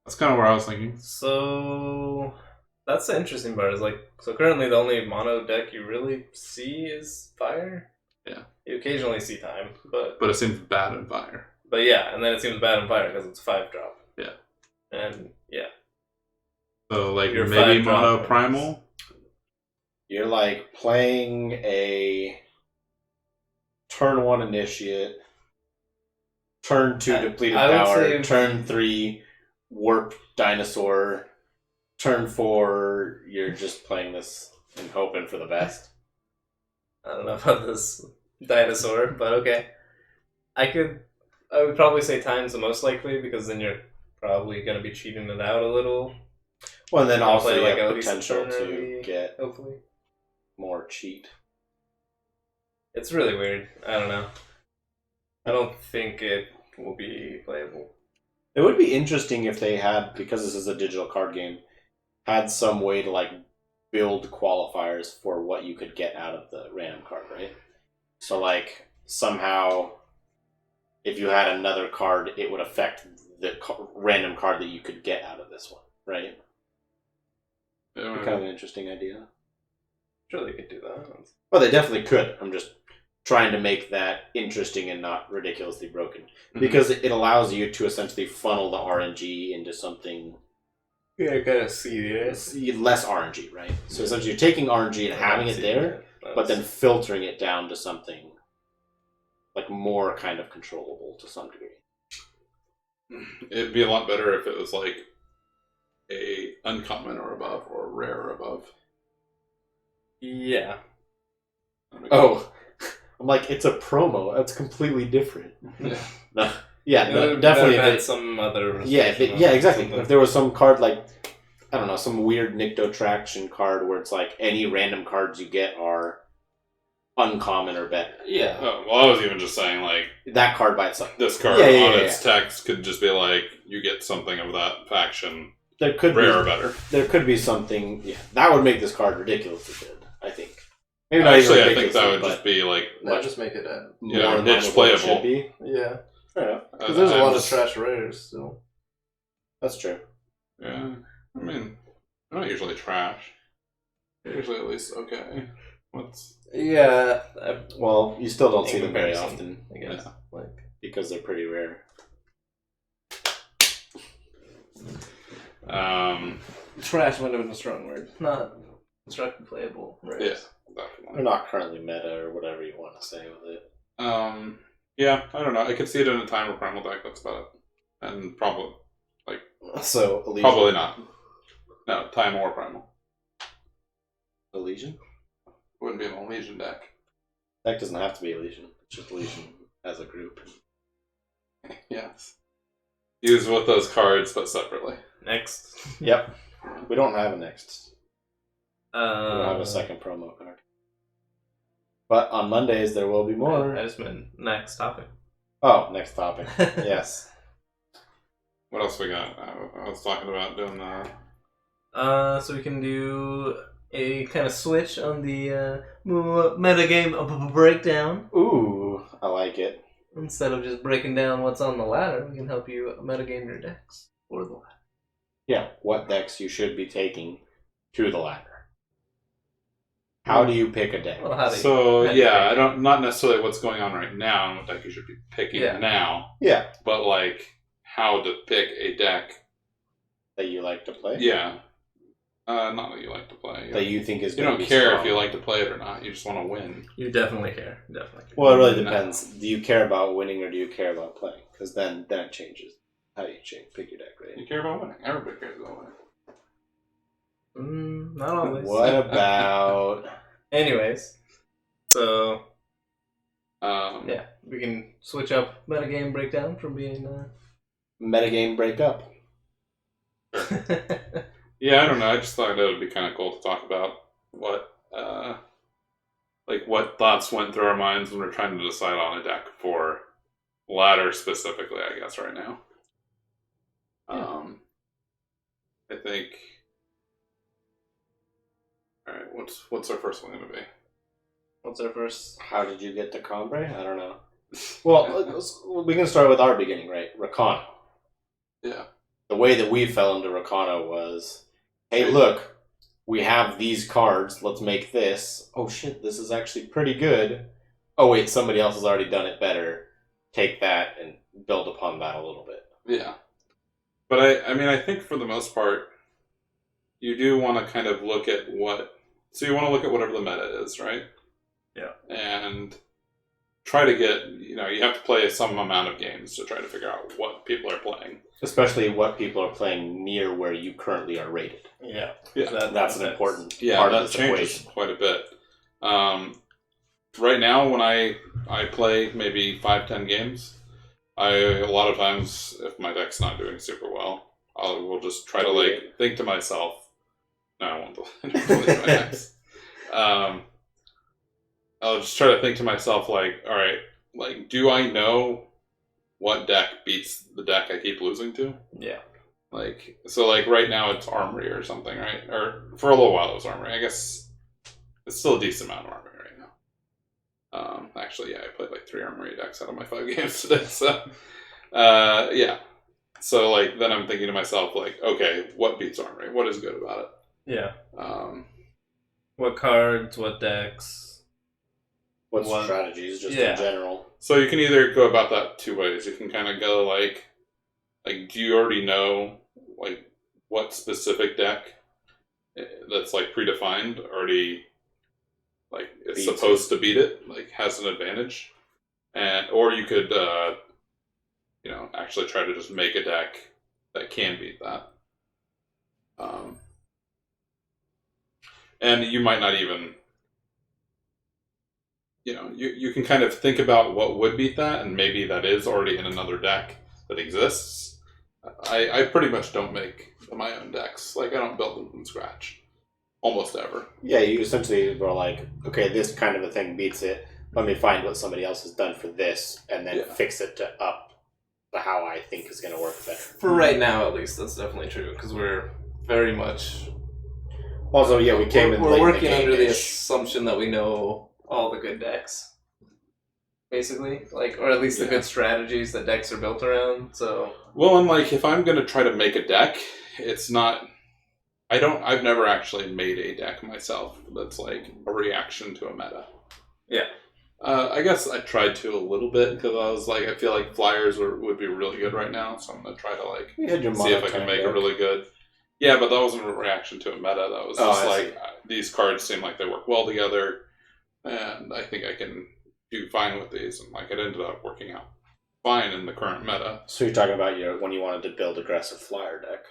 That's kind of where I was thinking. So that's the interesting part. Is like so currently the only mono deck you really see is fire. Yeah. You occasionally see time, but But it seems bad in fire. yeah, and then it seems bad in fire because it's 5-drop. Yeah. And yeah, So like Your maybe 5-drop mono ones. primal. You're like playing a turn 1 initiate, turn 2 depleted I would power, say- turn 3 warp dinosaur, turn 4 you're just playing this and hoping for the best. I don't know about this dinosaur, but okay. I would probably say time's the most likely because then you're probably going to be cheating it out a little. Well, and then I'll also play, you like, have at least a potential turn to early. get Hopefully. more cheat. It's really weird. I don't know. I don't think it will be playable. It would be interesting if they had, because this is a digital card game, had some way to like build qualifiers for what you could get out of the random card, right? So like somehow, if you had another card, it would affect the random card that you could get out of this one, right? Yeah, Kind of an interesting idea. Sure, they could do that. Well, they definitely could. I'm just trying to make that interesting and not ridiculously broken. Because it allows you to essentially funnel the RNG into something Yeah, I kind of see it. less RNG, right? So essentially you're taking RNG and having it there, but then filtering it down to something like more kind of controllable to some degree. It'd be a lot better if it was like a uncommon or above or rare or above. Yeah. Oh, I'm like, it's a promo. That's completely different. Yeah. No, yeah, It no, would definitely. have If had it, some other. yeah, restriction yeah, on exactly. something. If there was some card like, I don't know, some weird Nyctotraction card where it's like any random cards you get are uncommon or better. Yeah. Oh, well, I was even just saying like That card by itself. this card Yeah, yeah, on yeah, its text could just be like you get something of that faction, There could rare or be, better. there could be something. Yeah, that would make this card ridiculously good. I think. Maybe not Actually, even I think that would ridiculously, just be like No, just make it a. but yeah, more in line niche with what it playable. should be. Yeah. Fair enough. Because there's a lot of just- trash rares still. That's true. Yeah, I mean, they're not usually trash. They're usually at least okay. What's Yeah. Well, you still don't see In them very comparison. often I guess. Yeah. Like. because they're pretty rare. Trash might have been a strong word. Not constructed playable. Right. Yeah, They're definitely. not currently meta or whatever you want to say with it. Yeah, I don't know. I could see it in a time or primal deck. That's about it. And probably So Elysian. probably not. No, time or primal. Elysian? Wouldn't be an Elysian deck. Deck doesn't have to be Elysian. It's just Elysian as a group. Yes. Use with those cards, but separately. Next. Yep. We don't have a next. We don't Uh, have a second promo card. But on Mondays there will be more. I just meant next topic. Oh, next topic. Yes. What else we got? I was talking about doing the... So we can do a kind of switch on the metagame breakdown. Ooh, I like it. Instead of just breaking down what's on the ladder, we can help you metagame your decks for the ladder. Yeah, what decks you should be taking to the ladder. How do you pick a deck? Well, how do So, how do you yeah, pick I don't... Not necessarily what's going on right now and what deck you should be picking Yeah. now, Yeah, but, like, how to pick a deck. that you like to play. Yeah. Not that you like to play. That you think is You going to don't be care strong. if you like to play it or not. You just want to win. You definitely care. Definitely care. Well, it really No. depends. Do you care about winning or do you care about playing? Because then it changes how you pick your deck, right? You care about winning. Everybody cares about winning. Not always. What about... Anyways, so Yeah. we can switch up metagame breakdown from being. Metagame breakup? Yeah, I don't know. I just thought it would be kind of cool to talk about what thoughts went through our minds when we're trying to decide on a deck for ladder specifically, I guess, right now. I think... Alright, what's our first one going to be? What's our first? How did you get to Combre? I don't know. Well, we can start with our beginning, right? Rakano. Yeah. The way that we fell into Rakano was, hey, look, we have these cards. Let's make this. Oh, shit, this is actually pretty good. Oh, wait, somebody else has already done it better. Take that and build upon that a little bit. Yeah. But I think for the most part, you do want to kind of look at so you want to look at whatever the meta is, right? Yeah. And try to get, you have to play some amount of games to try to figure out what people are playing. Especially what people are playing near where you currently are rated. Yeah. Yeah. That's an important Yeah, part that of this changes equation. quite a bit. Right now, when I play maybe 5-10 games, a lot of times, if my deck's not doing super well, I will just try to think to myself. No, I won't delete my decks. I'll just try to think to myself, all right, do I know what deck beats the deck I keep losing to? Yeah. So right now it's Armory or something, right? Or for a little while it was Armory. I guess it's still a decent amount of Armory right now. Actually, yeah, I played 3 Armory decks out of my 5 games today, so yeah. So then I'm thinking to myself, okay, what beats Armory? What is good about it? Yeah. What cards? What decks? What What- strategies, just yeah. in general. So you can either go about that 2 ways. You can kind of go do you already know what specific deck that's predefined already is Beats supposed to beat it, has an advantage, or you could actually try to just make a deck that can beat that. And you might not even, you can kind of think about what would beat that, and maybe that is already in another deck that exists. I pretty much don't make my own decks. I don't build them from scratch. Almost ever. Yeah, you essentially were okay, this kind of a thing beats it. Let me find what somebody else has done for this, and then fix it up to how I think is going to work better. For right now, at least, that's definitely true because we're very much. Also, yeah, we came in We're late in the working game under the ish. assumption that we know all the good decks, basically, or at least the good strategies that decks are built around. So. Well, and if I'm going to try to make a deck, it's not. I've never actually made a deck myself that's a reaction to a meta. Yeah. I guess I tried to a little bit because I was I feel flyers would be really good right now, so I'm going to try to You had your see if I can monotone make deck. a really good. Yeah, but that wasn't a reaction to a meta. That was Oh, just I like these cards seem like they work well together, and I think I can do fine with these. And like it ended up working out fine in the current meta. So you're talking about when you wanted to build aggressive flyer deck.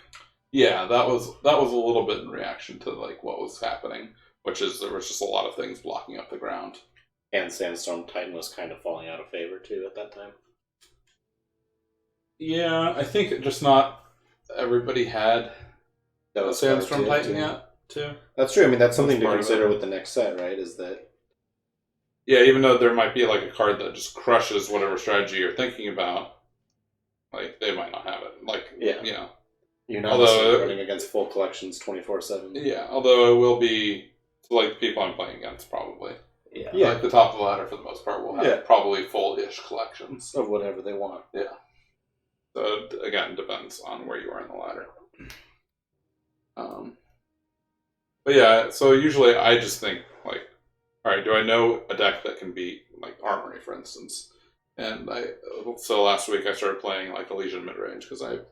Yeah, that was a little bit in reaction to like what was happening, which is there was just a lot of things blocking up the ground. And Sandstorm Titan was kind of falling out of favor too at that time. Yeah, I think just not everybody had That a was Sandstorm part two, Titan too. yet, too. That's true. I mean, that's something to part of consider it. with the next set, right? Is that Yeah, even though there might be like a card that just crushes whatever strategy you're thinking about, like they might not have it. Like, Yeah. you know. You're not Although- necessarily running against full collections 24/7. Yeah, although it will be like the people I'm playing against probably. Yeah. Like the top of the ladder for the most part will have probably full-ish collections. Of whatever they want. So again, depends on where you are in the ladder. But yeah, so usually I just think like, all right, do I know a deck that can beat like Armory, for instance? And so last week I started playing like Elysian midrange because I've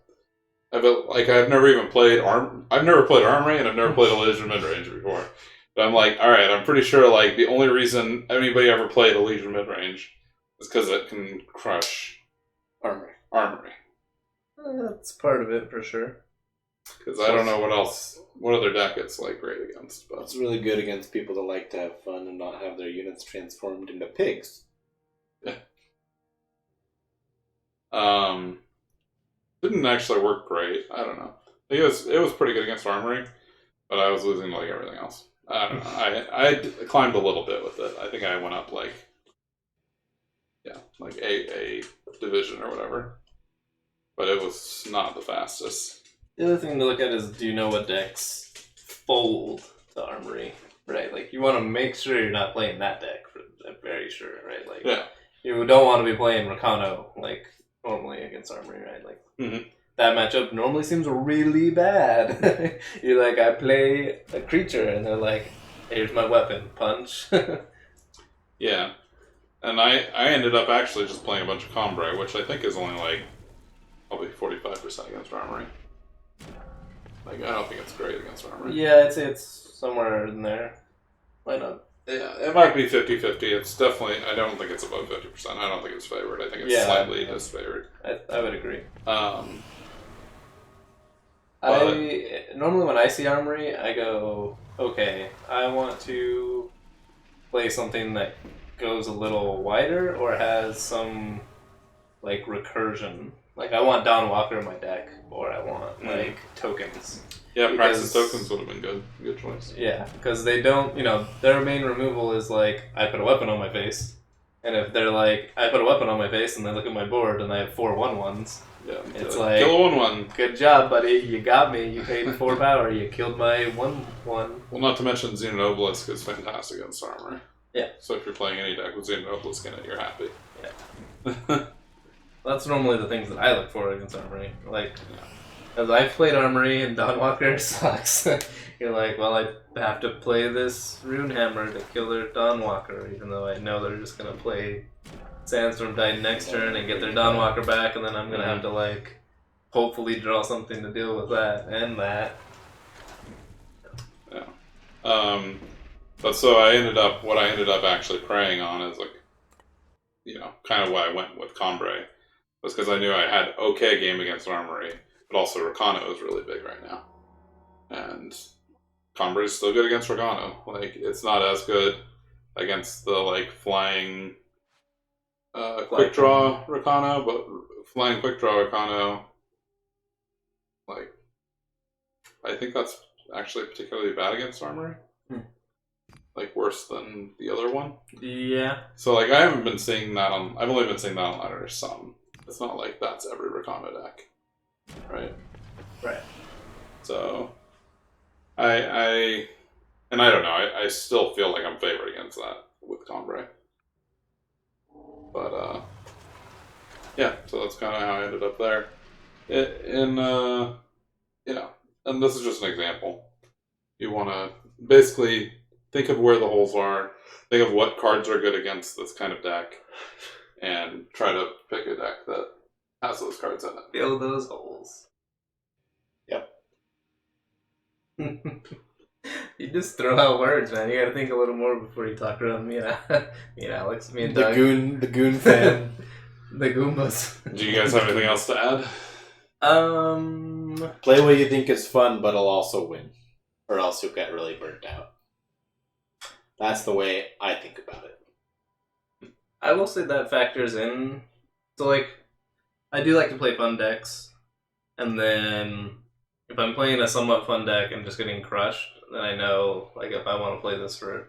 never even played I've never played Armory and I've never played Elysian midrange before. But I'm like, all right, I'm pretty sure like the only reason anybody ever played Elysian midrange is because it can crush Armory. That's part of it for sure. Because I don't know what other deck it's like great against. But It's really good against people that like to have fun and not have their units transformed into pigs. Didn't actually work great. I don't know. It was pretty good against Armory, but I was losing like everything else. I don't know. I climbed a little bit with it. I think I went up like a division or whatever, but it was not the fastest. The other thing to look at is, do you know what decks fold to Armory? Right, like you want to make sure you're not playing that deck. I'm very sure, right? Like you don't want to be playing Rakano like normally against Armory, right? Like that matchup normally seems really bad. You're like, I play a creature, and they're like, here's my weapon, punch. Yeah, and I ended up actually just playing a bunch of Combray, which I think is only like probably 45% against Armory. Like I don't think it's great against Armory. Yeah, I'd say it's somewhere in there. Why not? Yeah, it might be 50-50. It's definitely, I don't think it's above 50%. I don't think it's favored. I think it's slightly disfavored. I would agree. Normally when I see Armory, I go, okay, I want to play something that goes a little wider or has some like recursion. Like I want Don Walker in my deck, or I want like tokens. Yeah, Praxis tokens would have been good. Good choice. Yeah, because they don't, their main removal is like, I put a weapon on my face. And if they're like, I put a weapon on my face and they look at my board and I have 4 1/1s, Yeah, it's like, kill a 1/1. Good job, buddy. You got me. You paid 4 power. You killed my 1/1. Well, not to mention Xenon Obelisk is fantastic against Armory. Yeah. So if you're playing any deck with Xenon Obelisk in it, you're happy. Yeah. That's normally the things that I look for against Armory. Like, as I've played Armory and Dawnwalker sucks. You're like, well, I have to play this Runehammer to kill their Dawnwalker, even though I know they're just going to play Sandstorm Titan next turn and get their Dawnwalker back, and then I'm going to have to, like, hopefully draw something to deal with that and that. Yeah. But so what I ended up actually preying on is, like, kind of why I went with Combray was because I knew I had okay game against Armory, but also Rakano is really big right now. And Combray is still good against Rakano. Like, it's not as good against the, like, flying quick draw Rakano, but flying quick draw Rakano, like, I think that's actually particularly bad against Armory. Like, worse than the other one. Yeah. So, like, I've only been seeing that on Ladder some. It's not like that's every Rakano deck. Right? Right. So, I don't know, I still feel like I'm favored against that with Combray. But, yeah, so that's kind of how I ended up there. And this is just an example. You want to basically think of where the holes are, think of what cards are good against this kind of deck, and try to pick a deck that has those cards in it. Fill those holes. Yep. You just throw out words, man. You gotta think a little more before you talk around me and Alex, me and The Doug. goon fan. The Goombas. Do you guys have anything else to add? Play what you think is fun, but it'll also win, or else you'll get really burnt out. That's the way I think about it. I will say that factors in. So, like, I do like to play fun decks, and then if I'm playing a somewhat fun deck and just getting crushed, then I know, like, if I want to play this for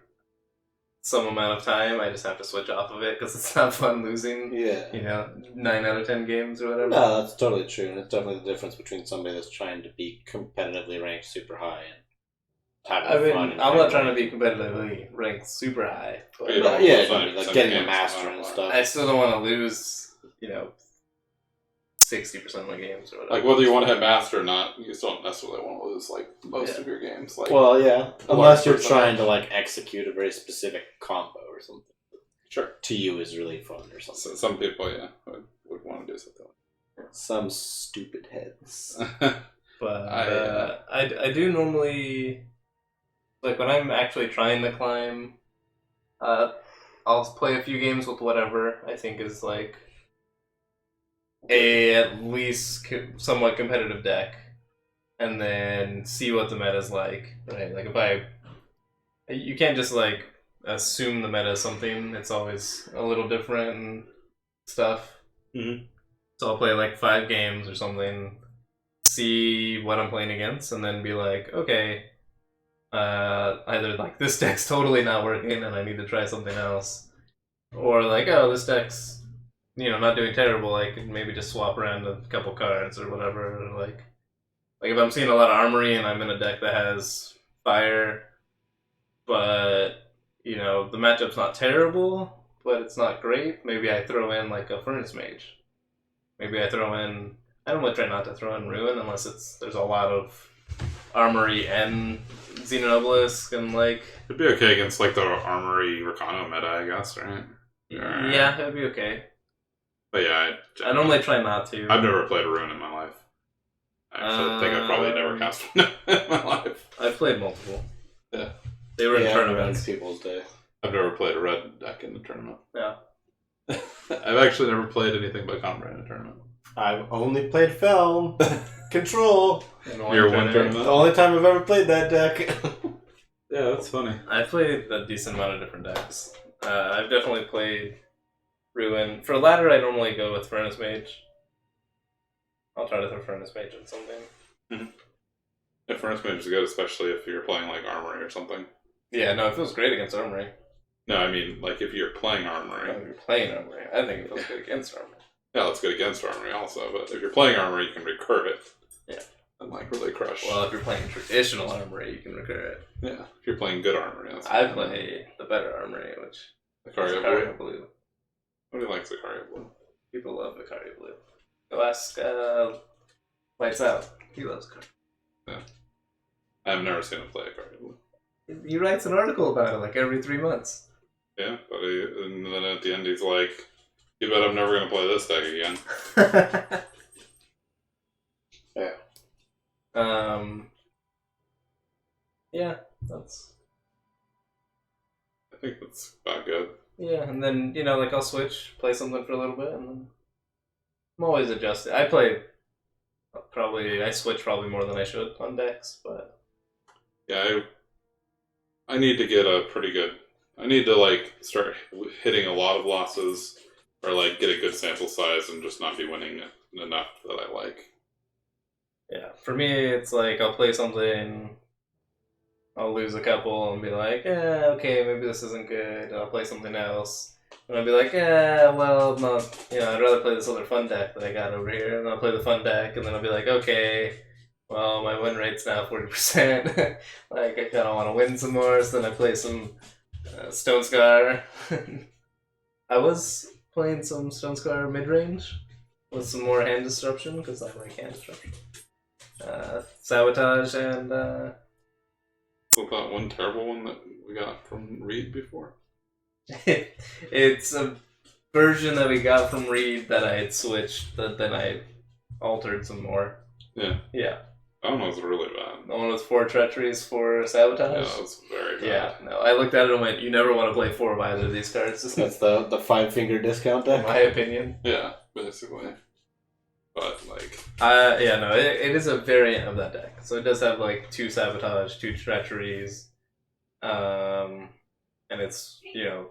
some amount of time, I just have to switch off of it because it's not fun losing, Yeah. 9 out of 10 games or whatever. No, that's totally true, and it's definitely the difference between somebody that's trying to be competitively ranked super high and having fun. I'm not trying to be competitively ranked super high, but like getting a master and stuff. I still don't want to lose, 60% of my games or whatever. Like, whether you want to hit master or not, you still don't necessarily want to lose, like, most of your games. Like, Well, yeah, a unless large you're percentage. trying to like execute a very specific combo or something. Sure. To you is really fun or something. So some people, would want to do something Some stupid heads. like But I- I do normally, like, when I'm actually trying to climb, I'll play a few games with whatever I think is like a at least somewhat competitive deck, and then see what the meta's like. Right, like you can't just like assume the meta is something. It's always a little different and stuff. Mhm. So I'll play like 5 games or something, see what I'm playing against, and then be like, okay, either like this deck's totally not working and I need to try something else, or like, oh, this deck's not doing terrible. I could maybe just swap around a couple cards or whatever. Or like if I'm seeing a lot of armory and I'm in a deck that has fire, but the matchup's not terrible, but it's not great, maybe I throw in like a Furnace Mage. Maybe I throw in. I normally try not to throw in Ruin unless there's a lot of armory and Xenobelisk and like. it'd be okay against, like, the Armory Rakano meta, I guess, right? Yeah, it'd be okay. But yeah, I normally try not to. I've never played a Rune in my life. I actually think I've probably never cast one in my life. I've played multiple. Yeah. They were in Yeah, tournaments. People's Day. I've never played a red deck in a tournament. Yeah. I've actually never played anything but Combat in a tournament. I've only played Felm. Control. In one Your one tournament. tournament? The only time I've ever played that deck. Yeah, that's funny. I played a decent amount of different decks. I've definitely played Ruin. For ladder, I normally go with Furnace Mage. I'll try to throw Furnace Mage in something. Yeah, Furnace Mage is good, especially if you're playing, like, Armory or something. Yeah, no, it feels great against Armory. No, I mean, like, if you're playing If Armory. you're playing Armory, I think it feels good against Armory. Yeah, that's good against Armory also, but if you're playing Armory, you can recur it. Yeah. And, like, really crush. Well, if you're playing traditional Armory, you can recur it. Yeah, if you're playing good Armory, that's I play the better Armory, which is Sicario Sicario Blue. Blue. Nobody likes Sicario Blue. People love Sicario Blue. Go ask Lights Out. He loves Sicario. I've never seen him play Sicario Blue. He writes an article about it like every 3 months. Yeah, but and then at the end he's like, you bet I'm never going to play this deck again. Yeah. Yeah, that's. I think that's about good. Yeah, and then, like I'll switch, play something for a little bit, and then I'm always adjusting. I switch probably more than I should on decks, but. Yeah, I need to get a pretty good... I need to, like, start hitting a lot of losses, or, like, get a good sample size and just not be winning enough that I like. Yeah, for me, it's like I'll play something, I'll lose a couple and be like, okay, maybe this isn't good. And I'll play something else, and I'll be like, well, no, I'd rather play this other fun deck that I got over here. And I'll play the fun deck, and then I'll be like, okay, well, my win rate's now 40%. Like, I kind of want to win some more, so then I play some Stone Scar. I was playing some Stone Scar mid-range with some more hand disruption, because I like hand disruption. Sabotage and So that one terrible one that we got from Reed before? it's a version that we got from Reed that I had switched, that then I altered some more. Yeah. Yeah. That one was really bad. The one with 4 treacheries, 4 Yeah, sabotage. that was very bad. Yeah, no, I looked at it and went, you never want to play 4 of either of these cards, That's the 5-finger discount in deck. my opinion. Yeah, basically. But, like... Yeah, no, it is a variant of that deck. So it does have, like, 2 sabotage, 2 treacheries, and it's, you know,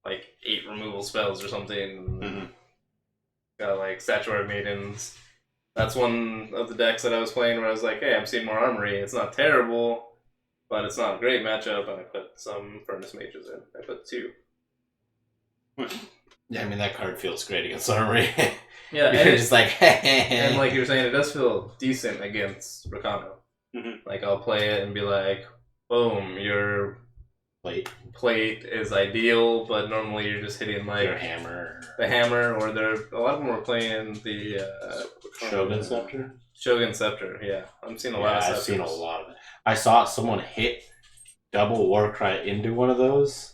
like 8 removal spells or something. Mm-hmm. Got, like, Statuary Maidens. That's one of the decks that I was playing where I was like, hey, I'm seeing more Armory. It's not terrible, but it's not a great matchup, and I put some Furnace Mages in. I put 2. Yeah, I mean, that card feels great against Armory. Yeah, You're just like, and like you were saying, it does feel decent against Rakano. Mm-hmm. Like, I'll play it and be like, boom, your plate is ideal, but normally you're just hitting like your hammer. the hammer, or a lot of them were playing the Shogun Scepter? Shogun Scepter. Yeah, I'm seeing a lot of I've scepters. seen a lot of it. I saw someone hit double Warcry into one of those,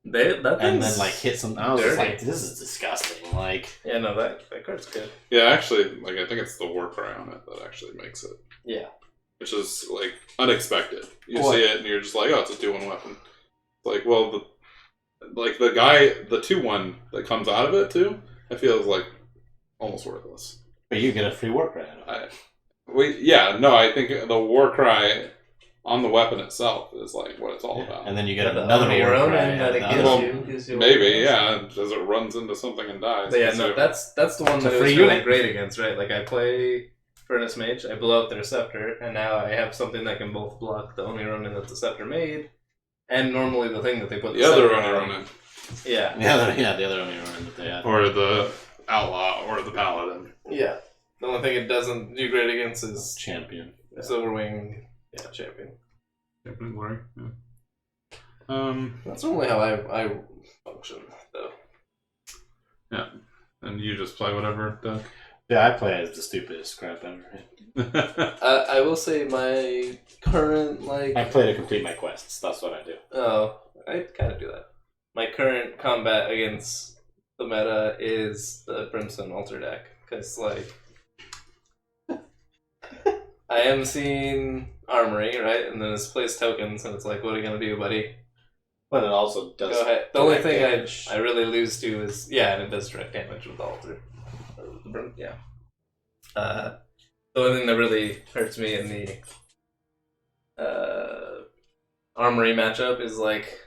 That and thing's then like hit some. I was just dirty. like, this is disgusting. Like, Yeah, no, that card's good. Yeah, actually, like, I think it's the Warcry on it that actually makes it. Yeah. Which is, like, unexpected. You What? see it, and you're just like, oh, it's a 2-1 weapon. Like, well, the guy, the 2-1 that comes out of it, too, I feel is, like, almost worthless. but you get a free Warcry out of it. I think the Warcry on the weapon itself is, like, what it's all about. And then you get But another your own Warcry. that it another- gives you Maybe, yeah, as it runs into something and dies. But yeah, no, So- that's the one It's a that free is really unit. great against, right? Like, I play Furnace Mage, I blow up their Scepter, and now I have something that can both block the only Ronin that the Scepter made, and normally the thing that they put the other Scepter on. Ronin. Yeah. the other only Ronin that they had. Or the Outlaw, or the Paladin. Yeah. The only thing it doesn't do great against is Champion. Silverwing, Champion. Champion Glory, yeah. That's normally how I function, though. And you just play whatever deck? Yeah, I play as the stupidest crap ever. I will say my current, like... I play to complete my quests. That's what I do. Oh, I kind of do that. My current combat against the meta is the Brimstone Altar deck. Because, like, I am seeing Armory, right? And then it's plays tokens, and it's like, what are you going to do, buddy? But it also does. Go ahead. The only direct thing damage. I really lose to is, and it does direct damage with the Altar. Yeah. The only thing that really hurts me in the Armory matchup is, like,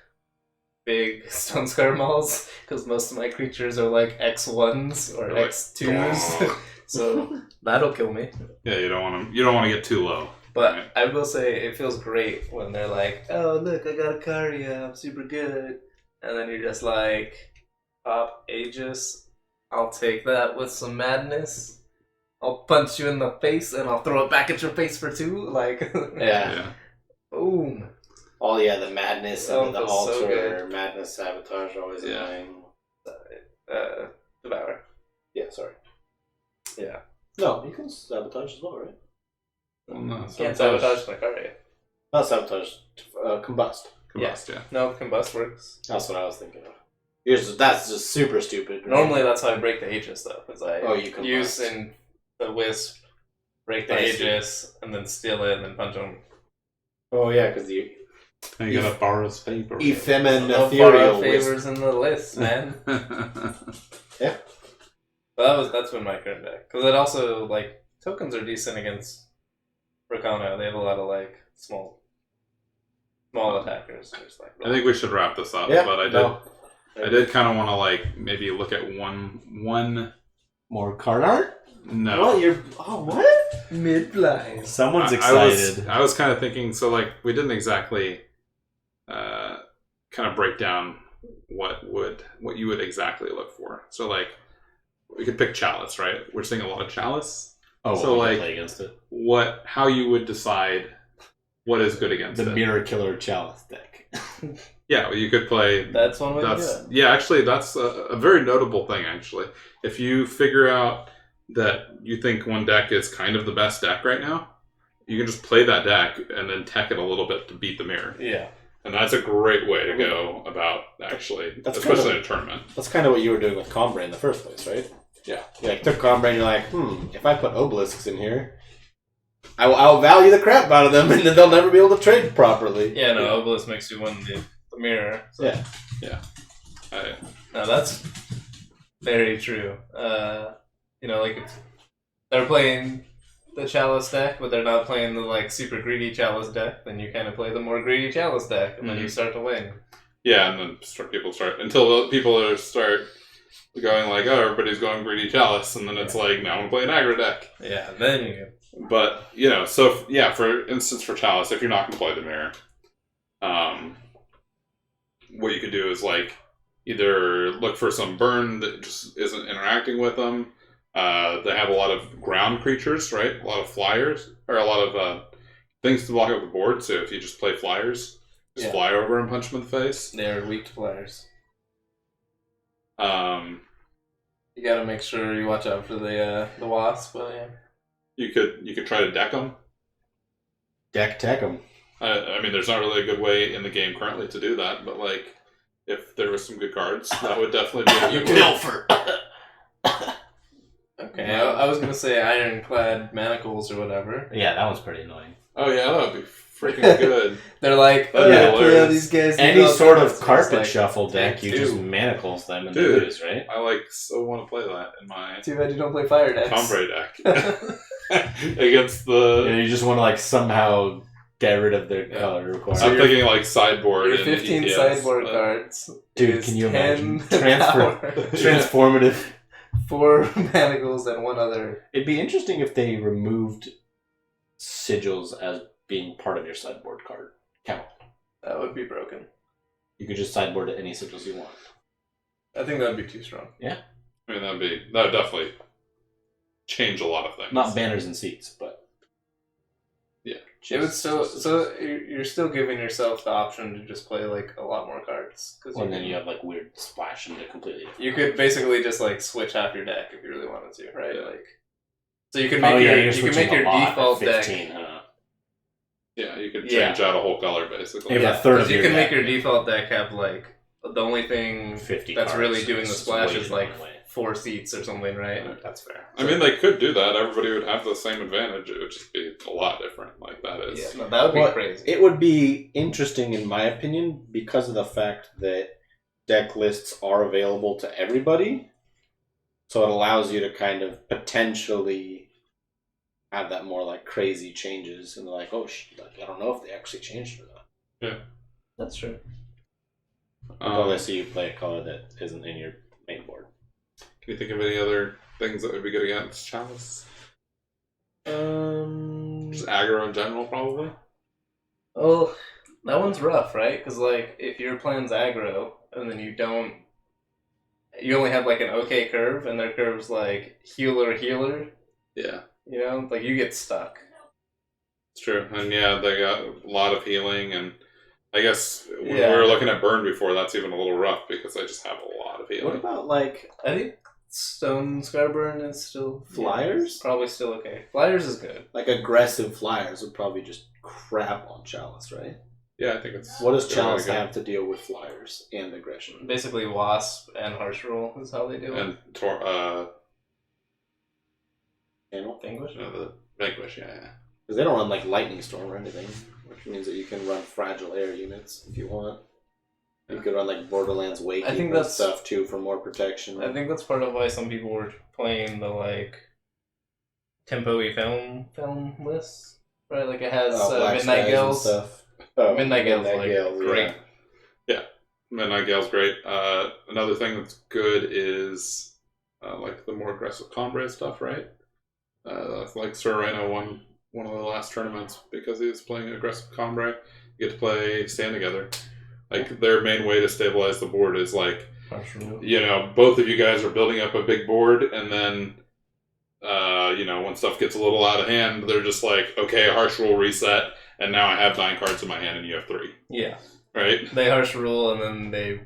big Stone Scar Mauls, because most of my creatures are like X1s or Like, X2s, so that'll kill me. Yeah, you don't want to get too low. But Right. I will say it feels great when they're like, oh look, I got a Karya, I'm super good, and then you're just like, pop Aegis, I'll take that with some madness. I'll punch you in the face and I'll throw it back at your face for 2. Like, Yeah. boom. Oh yeah, the madness Oh, and the feels so altar, good. madness sabotage always Yeah. annoying. Devour. Yeah, sorry. Yeah. No, you can sabotage as well, right? Well, no, Can't sabotage my Karya. Not sabotage, combust. Combust, yeah. No, Combust works. That's what I was thinking of. That's just super stupid. Right? Normally that's how I break the Aegis, though, because I you combust. use in the Wisp, break the I see. Aegis, and then steal it, and then punch them. Oh yeah, because the And you gotta borrow his paper. Ephemen No ethereal borrow favors in the list, man. Yeah. But that's been my current deck. Because it also, like, tokens are decent against Rakano. They have a lot of, like, small attackers. There's, like, I think we should wrap this up, Yeah, but I did kind of want to, like, maybe look at one. More card art? No. what? mid-blind. Someone's I excited. was kind of thinking, so, like, we didn't exactly kind of break down what you would exactly look for. So, like, we could pick Chalice, right? We're seeing a lot of Chalice. So like- play against it. How you would decide what is good against The it. Mirror Killer Chalice deck. Yeah, well, you could play. That's one way to do it. Yeah, actually, that's a very notable thing. Actually, if you figure out that you think one deck is kind of the best deck right now, you can just play that deck and then tech it a little bit to beat the mirror. Yeah. And that's a great way to go about actually, That's especially kind in a tournament. That's kind of what you were doing with Combrain in the first place, right? Yeah. You like took Combrain, you're like, if I put obelisks in here, I'll value the crap out of them, and then they'll never be able to trade properly. Yeah, no, Obelisk makes you win the mirror. So. Yeah. No, that's very true. Like if they're playing the Chalice deck, but they're not playing the like super greedy Chalice deck, then you kind of play the more greedy Chalice deck, and then you start to win. Yeah, and then people start going like, oh, everybody's going greedy Chalice, and then it's like, now I'm playing aggro deck. Yeah, then you. But for instance, for Chalice, if you're not going to play the mirror, what you could do is like either look for some burn that just isn't interacting with them. They have a lot of ground creatures, right? A lot of flyers, or a lot of things to block up the board. So if you just play flyers, just fly over and punch them in the face. They're weak to flyers. You gotta make sure you watch out for the wasp, but yeah. You could try to deck them. Deck tech them. I mean, there's not really a good way in the game currently to do that, but like, if there was some good cards, that would definitely be a good way. Pilfer. Okay, I was gonna say ironclad manacles or whatever. Yeah, that one's pretty annoying. Oh yeah, that would be freaking good. They're like, That'd be hilarious. these guys. Any sort of cards. carpet Like, shuffle deck, you dude. just manacles them and Dude. they lose, right? I so want to play that in my Too bad you don't play fire decks. Combre deck against the. You just want to like somehow get rid of their color requirement. I'm thinking like sideboard. Your and 15 ETS, sideboard cards. Dude, is can you 10 imagine? Transformative. 4 manacles and 1 other. It'd be interesting if they removed sigils as being part of your sideboard card count. That would be broken. You could just sideboard to any sigils you want. I think that would be too strong. I mean, that would definitely change a lot of things. Not banners and seats, but It would still, so you're still giving yourself the option to just play like a lot more cards. and then you have like weird splash into completely different You could colors. basically just like switch half your deck if you really wanted to, right? Yeah. Like, so you can make you're you can switching make your a lot at default 15, deck. huh? Yeah, you could Yeah. change out a whole color basically. Yeah, Yeah, a third because of you your can make deck, your yeah. default deck have like the only thing 50 that's cards, really doing the it's splash weighted is like one way. 4 seats or something, right? Right. That's fair. I mean, they could do that. Everybody would have the same advantage. It would just be a lot different. Like that is. Yeah, no, that would be Well, crazy. It would be interesting, in my opinion, because of the fact that deck lists are available to everybody. So it allows you to kind of potentially have that more like crazy changes, and they're like, oh, I don't know if they actually changed or not. That's true. Until they see you play a color that isn't in your main board. Can you think of any other things that would be good against Chalice? Just aggro in general, probably. Well, that one's rough, right? Because like if your plan's aggro and then you only have like an okay curve, and their curve's like healer. Yeah, You know, like you get stuck. it's true. And yeah, they got a lot of healing, and I guess when Yeah. we were looking at burn before, that's even a little rough because they just have a lot of What healing. about like I think Stone Scarburn is still Flyers? probably still okay. Flyers is good. aggressive flyers would probably just crap on Chalice, right? Yeah, I think it's. What does really Chalice good. have to deal with flyers and aggression? Basically, Wasp and Harsh Rule is how they do it. And Channel? English. the Vanquish, yeah. Because they don't run like Lightning Storm or anything, which means that you can run fragile air units if you want. You could run like Borderlands Wakekeeper I think and that's- stuff too for more protection. I think that's part of why some people were playing the like tempo-y film lists, right? Like it has Black Midnight Skies and Gales. stuff. Oh, Midnight Gale's like Gales, great. yeah. Midnight Gale's great. Another thing that's good is like the more aggressive Combre stuff, right? Like Sir Rhino won one of the last tournaments because he was playing aggressive Combre. You get to play Stand Together. Like their main way to stabilize the board is like, Harsh Rule. you know, both of you guys are building up a big board, and then you know, when stuff gets a little out of hand, they're just like, okay, Harsh Rule reset, and now I have 9 cards in my hand and you have 3. Yeah. Right? They Harsh Rule and then they,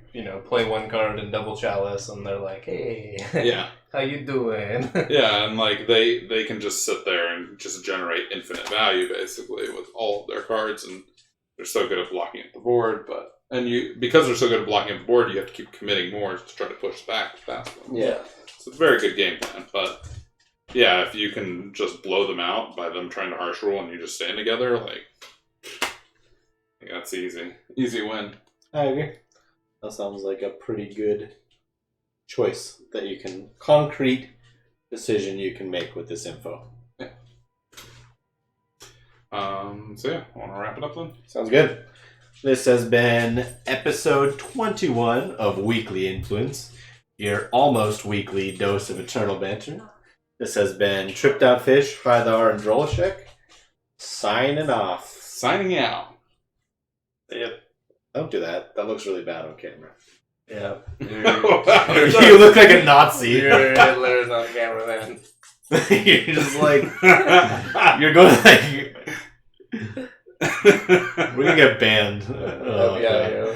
play 1 card and double Chalice and they're like, hey, Yeah. how you doing? Yeah, and like they can just sit there and just generate infinite value basically with all of their cards, and they're so good at blocking at the board, because they're so good at blocking at the board, you have to keep committing more to try to push back past them. Yeah. So it's a very good game plan, but Yeah, if you can just blow them out by them trying to harsh rule and you just stand together, like, that's easy. Easy win. I agree. That sounds like a pretty good choice that you can concrete decision you can make with this info. So yeah, want to wrap it up then? Sounds good. This has been episode 21 of Weekly Influence, your almost weekly dose of eternal banter. This has been Tripped Out Fish by the R and Drolashek. Signing off. Signing out. Yep. Don't do that. That looks really bad on camera. Yeah. You look like a Nazi. Your Hitler's on camera, man. You're just like, you're going like, we're gonna get banned. Oh, Yeah, God. yeah.